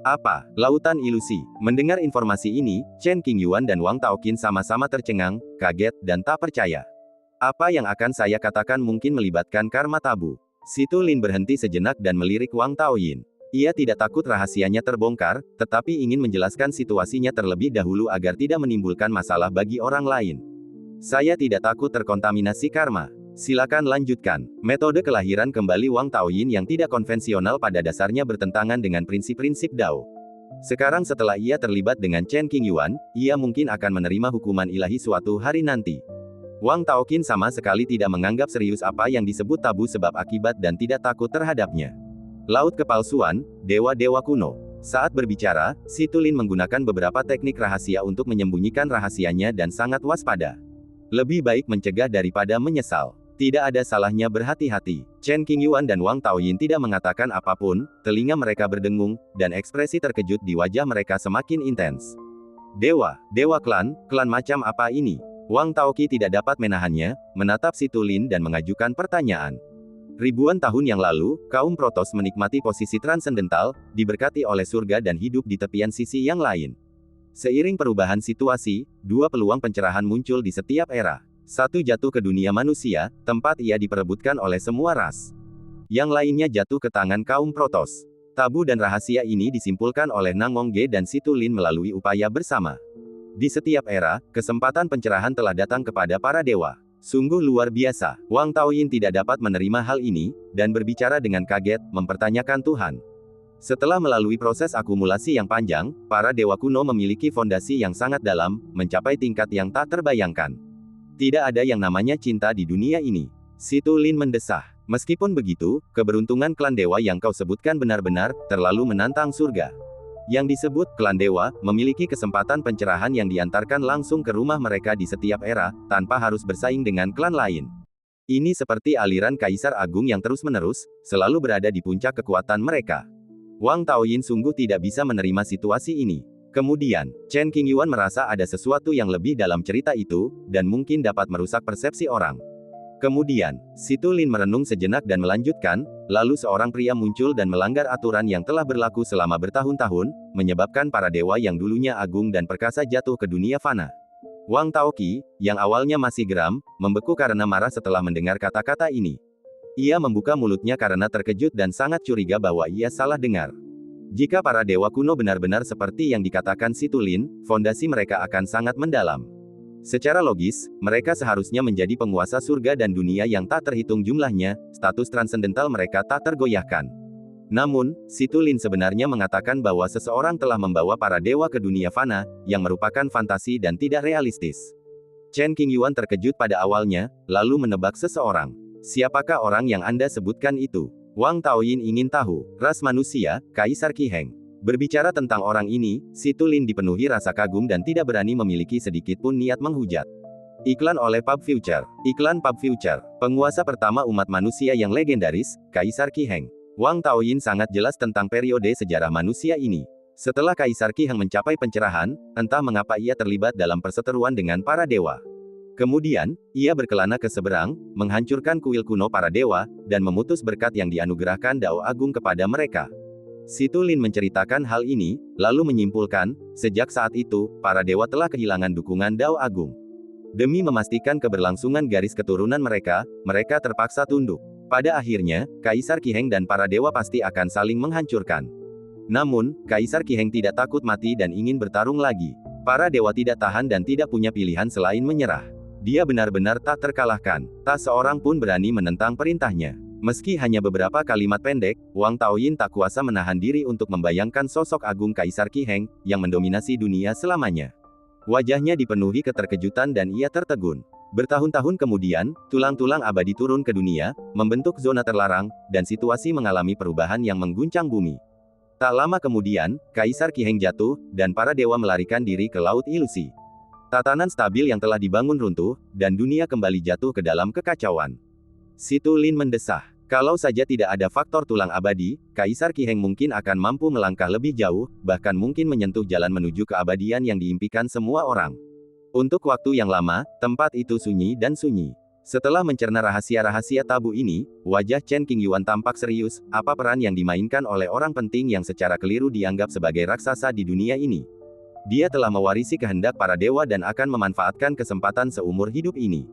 Apa? Lautan ilusi. Mendengar informasi ini, Chen Qingyuan dan Wang Taoqin sama-sama tercengang, kaget, dan tak percaya. Apa yang akan saya katakan mungkin melibatkan karma tabu. Si Tulin berhenti sejenak dan melirik Wang Taoyin. Ia tidak takut rahasianya terbongkar, tetapi ingin menjelaskan situasinya terlebih dahulu agar tidak menimbulkan masalah bagi orang lain. Saya tidak takut terkontaminasi karma. Silakan lanjutkan. Metode kelahiran kembali Wang Taoyin yang tidak konvensional pada dasarnya bertentangan dengan prinsip-prinsip Dao. Sekarang setelah ia terlibat dengan Chen Qingyuan, ia mungkin akan menerima hukuman ilahi suatu hari nanti. Wang Taoqin sama sekali tidak menganggap serius apa yang disebut tabu sebab akibat dan tidak takut terhadapnya. Laut kepalsuan, dewa-dewa kuno. Saat berbicara, Si Tulin menggunakan beberapa teknik rahasia untuk menyembunyikan rahasianya dan sangat waspada. Lebih baik mencegah daripada menyesal. Tidak ada salahnya berhati-hati. Chen Qingyuan dan Wang Taoyin tidak mengatakan apapun, telinga mereka berdengung, dan ekspresi terkejut di wajah mereka semakin intens. Dewa klan macam apa ini? Wang Taoqi tidak dapat menahannya, menatap Si Tulin dan mengajukan pertanyaan. Ribuan tahun yang lalu, kaum Protoss menikmati posisi transendental, diberkati oleh surga dan hidup di tepian sisi yang lain. Seiring perubahan situasi, dua peluang pencerahan muncul di setiap era. Satu jatuh ke dunia manusia, tempat ia diperebutkan oleh semua ras. Yang lainnya jatuh ke tangan kaum Protoss. Tabu dan rahasia ini disimpulkan oleh Nang Mongge dan Situ Lin melalui upaya bersama. Di setiap era, kesempatan pencerahan telah datang kepada para dewa. Sungguh luar biasa. Wang Taoyin tidak dapat menerima hal ini, dan berbicara dengan kaget, mempertanyakan Tuhan. Setelah melalui proses akumulasi yang panjang, para dewa kuno memiliki fondasi yang sangat dalam, mencapai tingkat yang tak terbayangkan. Tidak ada yang namanya cinta di dunia ini. Situ Lin mendesah. Meskipun begitu, keberuntungan klan dewa yang kau sebutkan benar-benar terlalu menantang surga. Yang disebut klan dewa memiliki kesempatan pencerahan yang diantarkan langsung ke rumah mereka di setiap era, tanpa harus bersaing dengan klan lain. Ini seperti aliran Kaisar Agung yang terus-menerus, selalu berada di puncak kekuatan mereka. Wang Taoyin sungguh tidak bisa menerima situasi ini. Kemudian, Chen Qingyuan merasa ada sesuatu yang lebih dalam cerita itu, dan mungkin dapat merusak persepsi orang. Kemudian, Situ Lin merenung sejenak dan melanjutkan, lalu seorang pria muncul dan melanggar aturan yang telah berlaku selama bertahun-tahun, menyebabkan para dewa yang dulunya agung dan perkasa jatuh ke dunia fana. Wang Taoqi, yang awalnya masih geram, membeku karena marah setelah mendengar kata-kata ini. Ia membuka mulutnya karena terkejut dan sangat curiga bahwa ia salah dengar. Jika para dewa kuno benar-benar seperti yang dikatakan Situ Lin, fondasi mereka akan sangat mendalam. Secara logis, mereka seharusnya menjadi penguasa surga dan dunia yang tak terhitung jumlahnya, status transendental mereka tak tergoyahkan. Namun, Situ Lin sebenarnya mengatakan bahwa seseorang telah membawa para dewa ke dunia fana, yang merupakan fantasi dan tidak realistis. Chen Qingyuan terkejut pada awalnya, lalu menebak seseorang. Siapakah orang yang Anda sebutkan itu? Wang Taoyin ingin tahu, ras manusia, Kaisar Qi Heng. Berbicara tentang orang ini, Situ Lin dipenuhi rasa kagum dan tidak berani memiliki sedikit pun niat menghujat. Iklan oleh Pub Future. Iklan Pub Future. Penguasa pertama umat manusia yang legendaris, Kaisar Qi Heng. Wang Taoyin sangat jelas tentang periode sejarah manusia ini. Setelah Kaisar Qi Heng mencapai pencerahan, entah mengapa ia terlibat dalam perseteruan dengan para dewa. Kemudian, ia berkelana ke seberang, menghancurkan kuil kuno para dewa, dan memutus berkat yang dianugerahkan Dao Agung kepada mereka. Situ Lin menceritakan hal ini, lalu menyimpulkan, sejak saat itu, para dewa telah kehilangan dukungan Dao Agung. Demi memastikan keberlangsungan garis keturunan mereka, mereka terpaksa tunduk. Pada akhirnya, Kaisar Qi Heng dan para dewa pasti akan saling menghancurkan. Namun, Kaisar Qi Heng tidak takut mati dan ingin bertarung lagi. Para dewa tidak tahan dan tidak punya pilihan selain menyerah. Dia benar-benar tak terkalahkan, tak seorang pun berani menentang perintahnya. Meski hanya beberapa kalimat pendek, Wang Taoyin tak kuasa menahan diri untuk membayangkan sosok agung Kaisar Qi Heng, yang mendominasi dunia selamanya. Wajahnya dipenuhi keterkejutan dan ia tertegun. Bertahun-tahun kemudian, tulang-tulang abadi turun ke dunia, membentuk zona terlarang, dan situasi mengalami perubahan yang mengguncang bumi. Tak lama kemudian, Kaisar Qi Heng jatuh, dan para dewa melarikan diri ke Laut Ilusi. Tatanan stabil yang telah dibangun runtuh, dan dunia kembali jatuh ke dalam kekacauan. Situ Lin mendesah. Kalau saja tidak ada faktor tulang abadi, Kaisar Qi Heng mungkin akan mampu melangkah lebih jauh, bahkan mungkin menyentuh jalan menuju keabadian yang diimpikan semua orang. Untuk waktu yang lama, tempat itu sunyi dan sunyi. Setelah mencerna rahasia-rahasia tabu ini, wajah Chen Qingyuan tampak serius. Apa peran yang dimainkan oleh orang penting yang secara keliru dianggap sebagai raksasa di dunia ini? Dia telah mewarisi kehendak para dewa dan akan memanfaatkan kesempatan seumur hidup ini.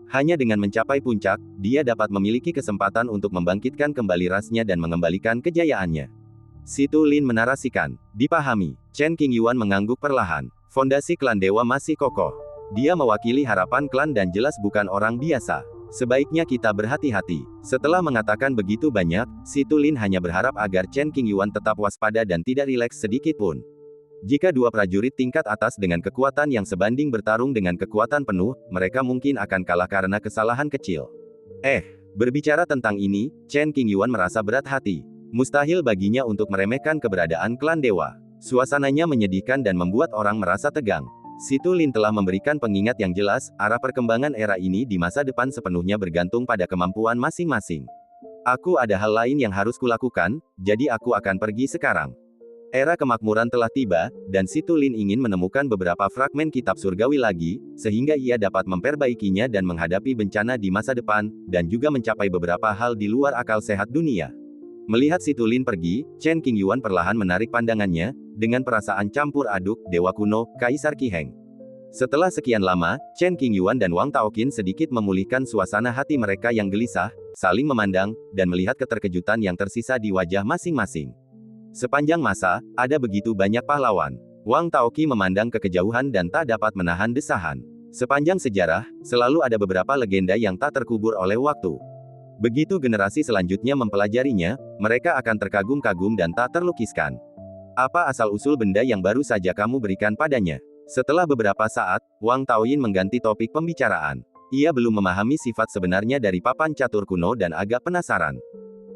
Hanya dengan mencapai puncak, dia dapat memiliki kesempatan untuk membangkitkan kembali rasnya dan mengembalikan kejayaannya. Situ Lin menarasikan. Dipahami. Chen Qingyuan mengangguk perlahan. Fondasi klan dewa masih kokoh. Dia mewakili harapan klan dan jelas bukan orang biasa. Sebaiknya kita berhati-hati. Setelah mengatakan begitu banyak, Situ Lin hanya berharap agar Chen Qingyuan tetap waspada dan tidak rileks sedikit pun. Jika dua prajurit tingkat atas dengan kekuatan yang sebanding bertarung dengan kekuatan penuh, mereka mungkin akan kalah karena kesalahan kecil. Berbicara tentang ini, Chen Qingyuan merasa berat hati. Mustahil baginya untuk meremehkan keberadaan klan dewa. Suasananya menyedihkan dan membuat orang merasa tegang. Situ Lin telah memberikan pengingat yang jelas, arah perkembangan era ini di masa depan sepenuhnya bergantung pada kemampuan masing-masing. Aku ada hal lain yang harus kulakukan, jadi aku akan pergi sekarang. Era kemakmuran telah tiba, dan Situlin ingin menemukan beberapa fragmen kitab surgawi lagi, sehingga ia dapat memperbaikinya dan menghadapi bencana di masa depan, dan juga mencapai beberapa hal di luar akal sehat dunia. Melihat Situlin pergi, Chen Qingyuan perlahan menarik pandangannya, dengan perasaan campur aduk, Dewa Kuno, Kaisar Qiheng. Setelah sekian lama, Chen Qingyuan dan Wang Taoqin sedikit memulihkan suasana hati mereka yang gelisah, saling memandang, dan melihat keterkejutan yang tersisa di wajah masing-masing. Sepanjang masa, ada begitu banyak pahlawan. Wang Taoqi memandang ke kejauhan dan tak dapat menahan desahan. Sepanjang sejarah, selalu ada beberapa legenda yang tak terkubur oleh waktu. Begitu generasi selanjutnya mempelajarinya, mereka akan terkagum-kagum dan tak terlukiskan. Apa asal-usul benda yang baru saja kamu berikan padanya? Setelah beberapa saat, Wang Taoyin mengganti topik pembicaraan. Ia belum memahami sifat sebenarnya dari papan catur kuno dan agak penasaran.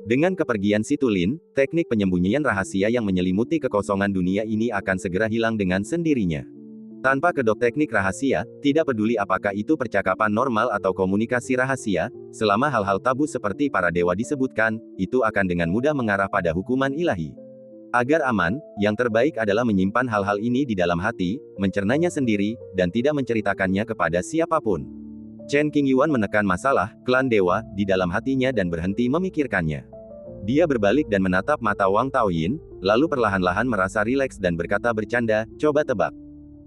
Dengan kepergian Situlin, teknik penyembunyian rahasia yang menyelimuti kekosongan dunia ini akan segera hilang dengan sendirinya. Tanpa kedok teknik rahasia, tidak peduli apakah itu percakapan normal atau komunikasi rahasia, selama hal-hal tabu seperti para dewa disebutkan, itu akan dengan mudah mengarah pada hukuman ilahi. Agar aman, yang terbaik adalah menyimpan hal-hal ini di dalam hati, mencernanya sendiri, dan tidak menceritakannya kepada siapapun. Chen Qingyuan menekan masalah, klan dewa, di dalam hatinya dan berhenti memikirkannya. Dia berbalik dan menatap mata Wang Taoyin, lalu perlahan-lahan merasa rileks dan berkata bercanda, coba tebak.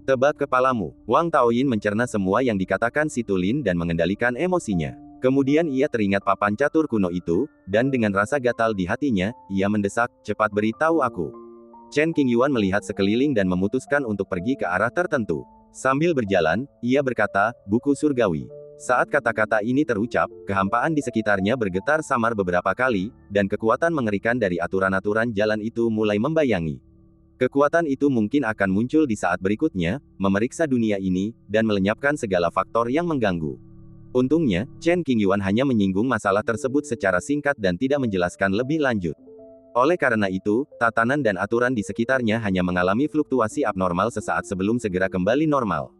Tebak kepalamu. Wang Taoyin mencerna semua yang dikatakan Situlin dan mengendalikan emosinya. Kemudian ia teringat papan catur kuno itu, dan dengan rasa gatal di hatinya, ia mendesak, cepat beritahu aku. Chen Qingyuan melihat sekeliling dan memutuskan untuk pergi ke arah tertentu. Sambil berjalan, ia berkata, buku surgawi. Saat kata-kata ini terucap, kehampaan di sekitarnya bergetar samar beberapa kali, dan kekuatan mengerikan dari aturan-aturan jalan itu mulai membayangi. Kekuatan itu mungkin akan muncul di saat berikutnya, memeriksa dunia ini, dan melenyapkan segala faktor yang mengganggu. Untungnya, Chen Qingyuan hanya menyinggung masalah tersebut secara singkat dan tidak menjelaskan lebih lanjut. Oleh karena itu, tatanan dan aturan di sekitarnya hanya mengalami fluktuasi abnormal sesaat sebelum segera kembali normal.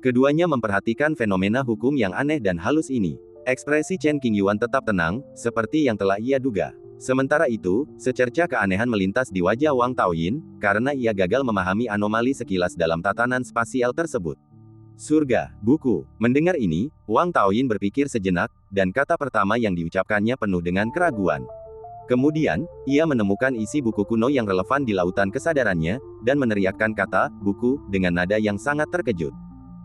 Keduanya memperhatikan fenomena hukum yang aneh dan halus ini. Ekspresi Chen Qingyuan tetap tenang, seperti yang telah ia duga. Sementara itu, secerca keanehan melintas di wajah Wang Taoyin, karena ia gagal memahami anomali sekilas dalam tatanan spasial tersebut. Surga, buku. Mendengar ini, Wang Taoyin berpikir sejenak, dan kata pertama yang diucapkannya penuh dengan keraguan. Kemudian, ia menemukan isi buku kuno yang relevan di lautan kesadarannya, dan meneriakkan kata, buku, dengan nada yang sangat terkejut.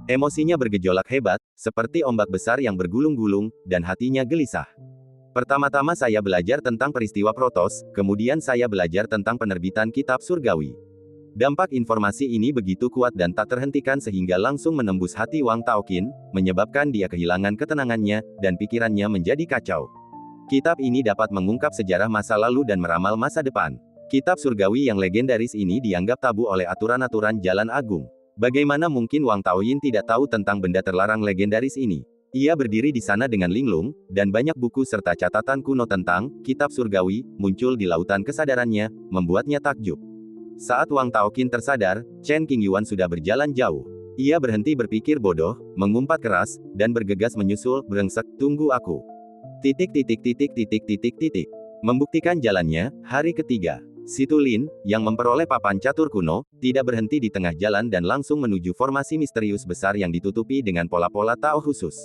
Emosinya bergejolak hebat, seperti ombak besar yang bergulung-gulung, dan hatinya gelisah. Pertama-tama saya belajar tentang peristiwa Protos, kemudian saya belajar tentang penerbitan kitab surgawi. Dampak informasi ini begitu kuat dan tak terhentikan sehingga langsung menembus hati Wang Taoqin, menyebabkan dia kehilangan ketenangannya, dan pikirannya menjadi kacau. Kitab ini dapat mengungkap sejarah masa lalu dan meramal masa depan. Kitab surgawi yang legendaris ini dianggap tabu oleh aturan-aturan Jalan Agung. Bagaimana mungkin Wang Taoyin tidak tahu tentang benda terlarang legendaris ini? Ia berdiri di sana dengan linglung, dan banyak buku serta catatan kuno tentang kitab surgawi muncul di lautan kesadarannya, membuatnya takjub. Saat Wang Taoqin tersadar, Chen Qingyuan sudah berjalan jauh. Ia berhenti berpikir bodoh, mengumpat keras, dan bergegas menyusul, brengsek, tunggu aku. Membuktikan jalannya, hari ketiga. Situlin, yang memperoleh papan catur kuno, tidak berhenti di tengah jalan dan langsung menuju formasi misterius besar yang ditutupi dengan pola-pola Tao khusus.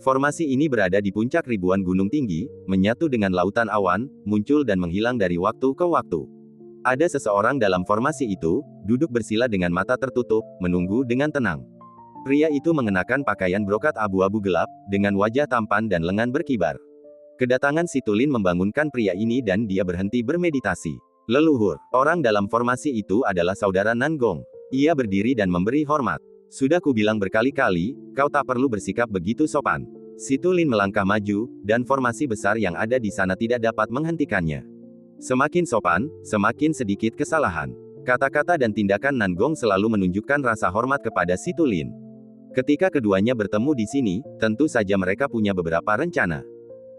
Formasi ini berada di puncak ribuan gunung tinggi, menyatu dengan lautan awan, muncul dan menghilang dari waktu ke waktu. Ada seseorang dalam formasi itu, duduk bersila dengan mata tertutup, menunggu dengan tenang. Pria itu mengenakan pakaian brokat abu-abu gelap, dengan wajah tampan dan lengan berkibar. Kedatangan Situlin membangunkan pria ini dan dia berhenti bermeditasi. Leluhur, orang dalam formasi itu adalah saudara Nangong. Ia berdiri dan memberi hormat. Sudah kubilang berkali-kali, kau tak perlu bersikap begitu sopan. Situlin melangkah maju, dan formasi besar yang ada di sana tidak dapat menghentikannya. Semakin sopan, semakin sedikit kesalahan. Kata-kata dan tindakan Nangong selalu menunjukkan rasa hormat kepada Situlin. Ketika keduanya bertemu di sini, tentu saja mereka punya beberapa rencana.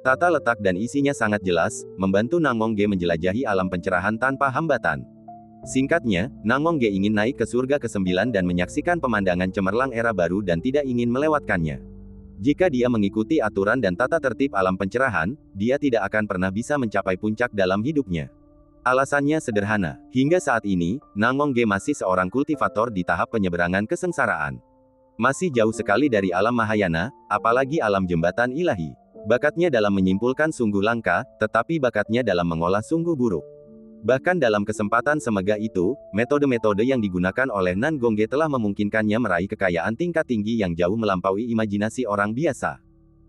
Tata letak dan isinya sangat jelas, membantu Nangong menjelajahi alam pencerahan tanpa hambatan. Singkatnya, Nangong ingin naik ke surga ke-9 dan menyaksikan pemandangan cemerlang era baru dan tidak ingin melewatkannya. Jika dia mengikuti aturan dan tata tertib alam pencerahan, dia tidak akan pernah bisa mencapai puncak dalam hidupnya. Alasannya sederhana, hingga saat ini, Nangongge masih seorang kultivator di tahap penyeberangan kesengsaraan. Masih jauh sekali dari alam Mahayana, apalagi alam jembatan ilahi. Bakatnya dalam menyimpulkan sungguh langka, tetapi bakatnya dalam mengolah sungguh buruk. Bahkan dalam kesempatan semegah itu, metode-metode yang digunakan oleh Nangongge telah memungkinkannya meraih kekayaan tingkat tinggi yang jauh melampaui imajinasi orang biasa.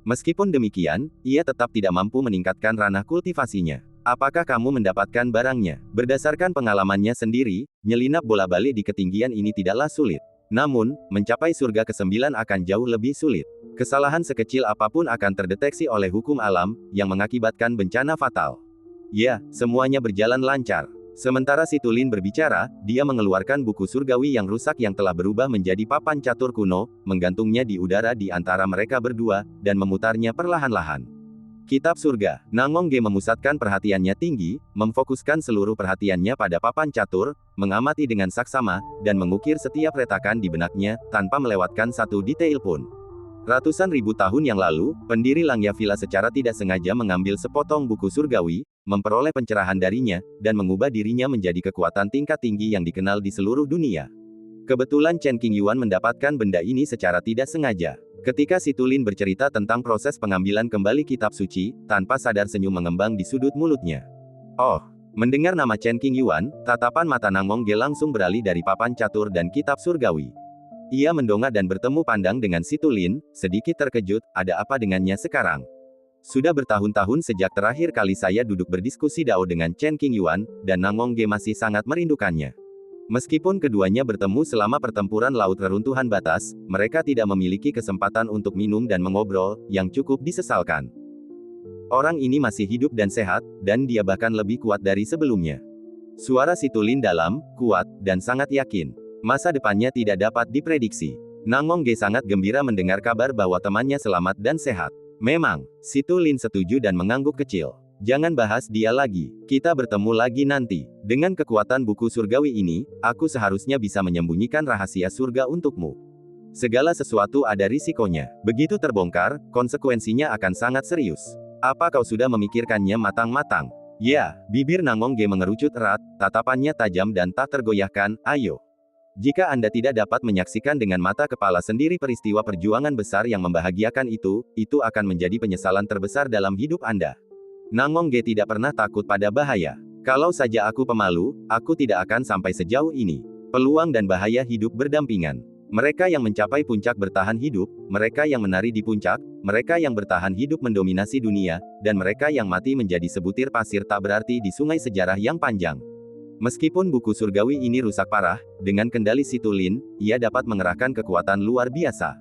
Meskipun demikian, ia tetap tidak mampu meningkatkan ranah kultivasinya. Apakah kamu mendapatkan barangnya? Berdasarkan pengalamannya sendiri, nyelinap bola-balik di ketinggian ini tidaklah sulit. Namun, mencapai surga ke-9 akan jauh lebih sulit. Kesalahan sekecil apapun akan terdeteksi oleh hukum alam, yang mengakibatkan bencana fatal. Ya, semuanya berjalan lancar. Sementara Situlin berbicara, dia mengeluarkan buku surgawi yang rusak yang telah berubah menjadi papan catur kuno, menggantungnya di udara di antara mereka berdua, dan memutarnya perlahan-lahan. Kitab surga. Nangongge memusatkan perhatiannya tinggi, memfokuskan seluruh perhatiannya pada papan catur, mengamati dengan saksama, dan mengukir setiap retakan di benaknya, tanpa melewatkan satu detail pun. Ratusan ribu tahun yang lalu, pendiri Langyavila secara tidak sengaja mengambil sepotong buku surgawi, memperoleh pencerahan darinya, dan mengubah dirinya menjadi kekuatan tingkat tinggi yang dikenal di seluruh dunia. Kebetulan Chen Qingyuan mendapatkan benda ini secara tidak sengaja. Ketika Situlin bercerita tentang proses pengambilan kembali kitab suci, tanpa sadar senyum mengembang di sudut mulutnya. Oh, mendengar nama Chen Qingyuan, tatapan mata Nangongge langsung beralih dari papan catur dan kitab surgawi. Ia mendongak dan bertemu pandang dengan Situlin, sedikit terkejut, ada apa dengannya sekarang? Sudah bertahun-tahun sejak terakhir kali saya duduk berdiskusi Dao dengan Chen Qingyuan, dan Nangongge masih sangat merindukannya. Meskipun keduanya bertemu selama pertempuran Laut Reruntuhan Batas, mereka tidak memiliki kesempatan untuk minum dan mengobrol, yang cukup disesalkan. Orang ini masih hidup dan sehat, dan dia bahkan lebih kuat dari sebelumnya. Suara Situlin dalam, kuat, dan sangat yakin. Masa depannya tidak dapat diprediksi. Nangongge sangat gembira mendengar kabar bahwa temannya selamat dan sehat. Memang, Situlin setuju dan mengangguk kecil. Jangan bahas dia lagi. Kita bertemu lagi nanti. Dengan kekuatan buku surgawi ini, aku seharusnya bisa menyembunyikan rahasia surga untukmu. Segala sesuatu ada risikonya. Begitu terbongkar, konsekuensinya akan sangat serius. Apa kau sudah memikirkannya matang-matang? Ya, bibir Nangongge mengerucut erat, tatapannya tajam dan tak tergoyahkan. Ayo. Jika Anda tidak dapat menyaksikan dengan mata kepala sendiri peristiwa perjuangan besar yang membahagiakan itu akan menjadi penyesalan terbesar dalam hidup Anda. Nangongge tidak pernah takut pada bahaya. Kalau saja aku pemalu, aku tidak akan sampai sejauh ini. Peluang dan bahaya hidup berdampingan. Mereka yang mencapai puncak bertahan hidup, mereka yang menari di puncak, mereka yang bertahan hidup mendominasi dunia, dan mereka yang mati menjadi sebutir pasir tak berarti di sungai sejarah yang panjang. Meskipun buku surgawi ini rusak parah, dengan kendali Situlin, ia dapat mengerahkan kekuatan luar biasa.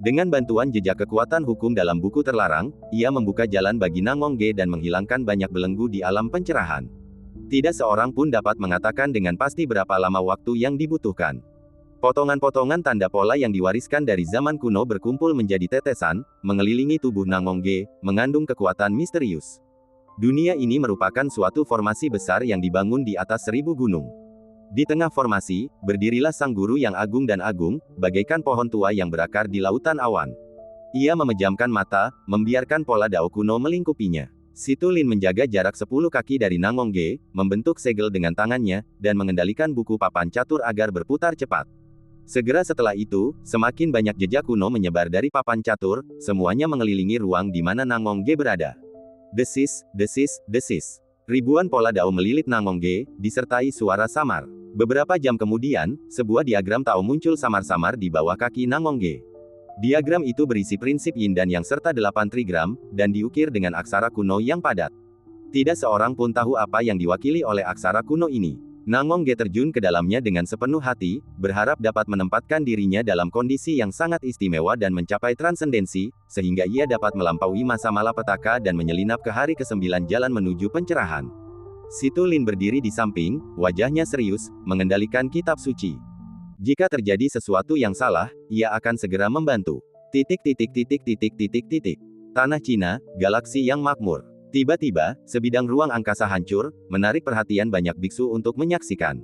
Dengan bantuan jejak kekuatan hukum dalam buku terlarang, ia membuka jalan bagi Nangongge dan menghilangkan banyak belenggu di alam pencerahan. Tidak seorang pun dapat mengatakan dengan pasti berapa lama waktu yang dibutuhkan. Potongan-potongan tanda pola yang diwariskan dari zaman kuno berkumpul menjadi tetesan, mengelilingi tubuh Nangongge, mengandung kekuatan misterius. Dunia ini merupakan suatu formasi besar yang dibangun di atas 1000 gunung. Di tengah formasi, berdirilah sang guru yang agung dan agung, bagaikan pohon tua yang berakar di lautan awan. Ia memejamkan mata, membiarkan pola Dao kuno melingkupinya. Situlin menjaga jarak 10 kaki dari Nangongge, membentuk segel dengan tangannya, dan mengendalikan buku papan catur agar berputar cepat. Segera setelah itu, semakin banyak jejak kuno menyebar dari papan catur, semuanya mengelilingi ruang di mana Nangongge berada. Desis, desis, desis. Ribuan pola Dao melilit Nangongge, disertai suara samar. Beberapa jam kemudian, sebuah diagram Tao muncul samar-samar di bawah kaki Nangongge. Diagram itu berisi prinsip yin dan yang serta 8 trigram, dan diukir dengan aksara kuno yang padat. Tidak seorang pun tahu apa yang diwakili oleh aksara kuno ini. Nangongge terjun ke dalamnya dengan sepenuh hati, berharap dapat menempatkan dirinya dalam kondisi yang sangat istimewa dan mencapai transendensi, sehingga ia dapat melampaui masa malapetaka dan menyelinap ke hari ke-9 jalan menuju pencerahan. Situlin berdiri di samping, wajahnya serius, mengendalikan kitab suci. Jika terjadi sesuatu yang salah, ia akan segera membantu. Tanah Cina, galaksi yang makmur. Tiba-tiba, sebidang ruang angkasa hancur, menarik perhatian banyak biksu untuk menyaksikan.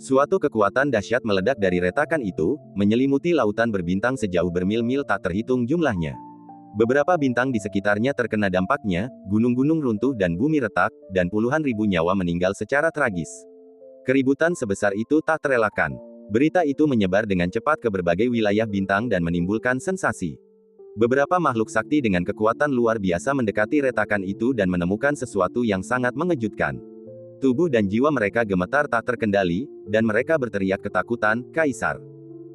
Suatu kekuatan dahsyat meledak dari retakan itu, menyelimuti lautan berbintang sejauh bermil-mil tak terhitung jumlahnya. Beberapa bintang di sekitarnya terkena dampaknya, gunung-gunung runtuh dan bumi retak, dan puluhan ribu nyawa meninggal secara tragis. Keributan sebesar itu tak terelakkan. Berita itu menyebar dengan cepat ke berbagai wilayah bintang dan menimbulkan sensasi. Beberapa makhluk sakti dengan kekuatan luar biasa mendekati retakan itu dan menemukan sesuatu yang sangat mengejutkan. Tubuh dan jiwa mereka gemetar tak terkendali, dan mereka berteriak ketakutan, "Kaisar!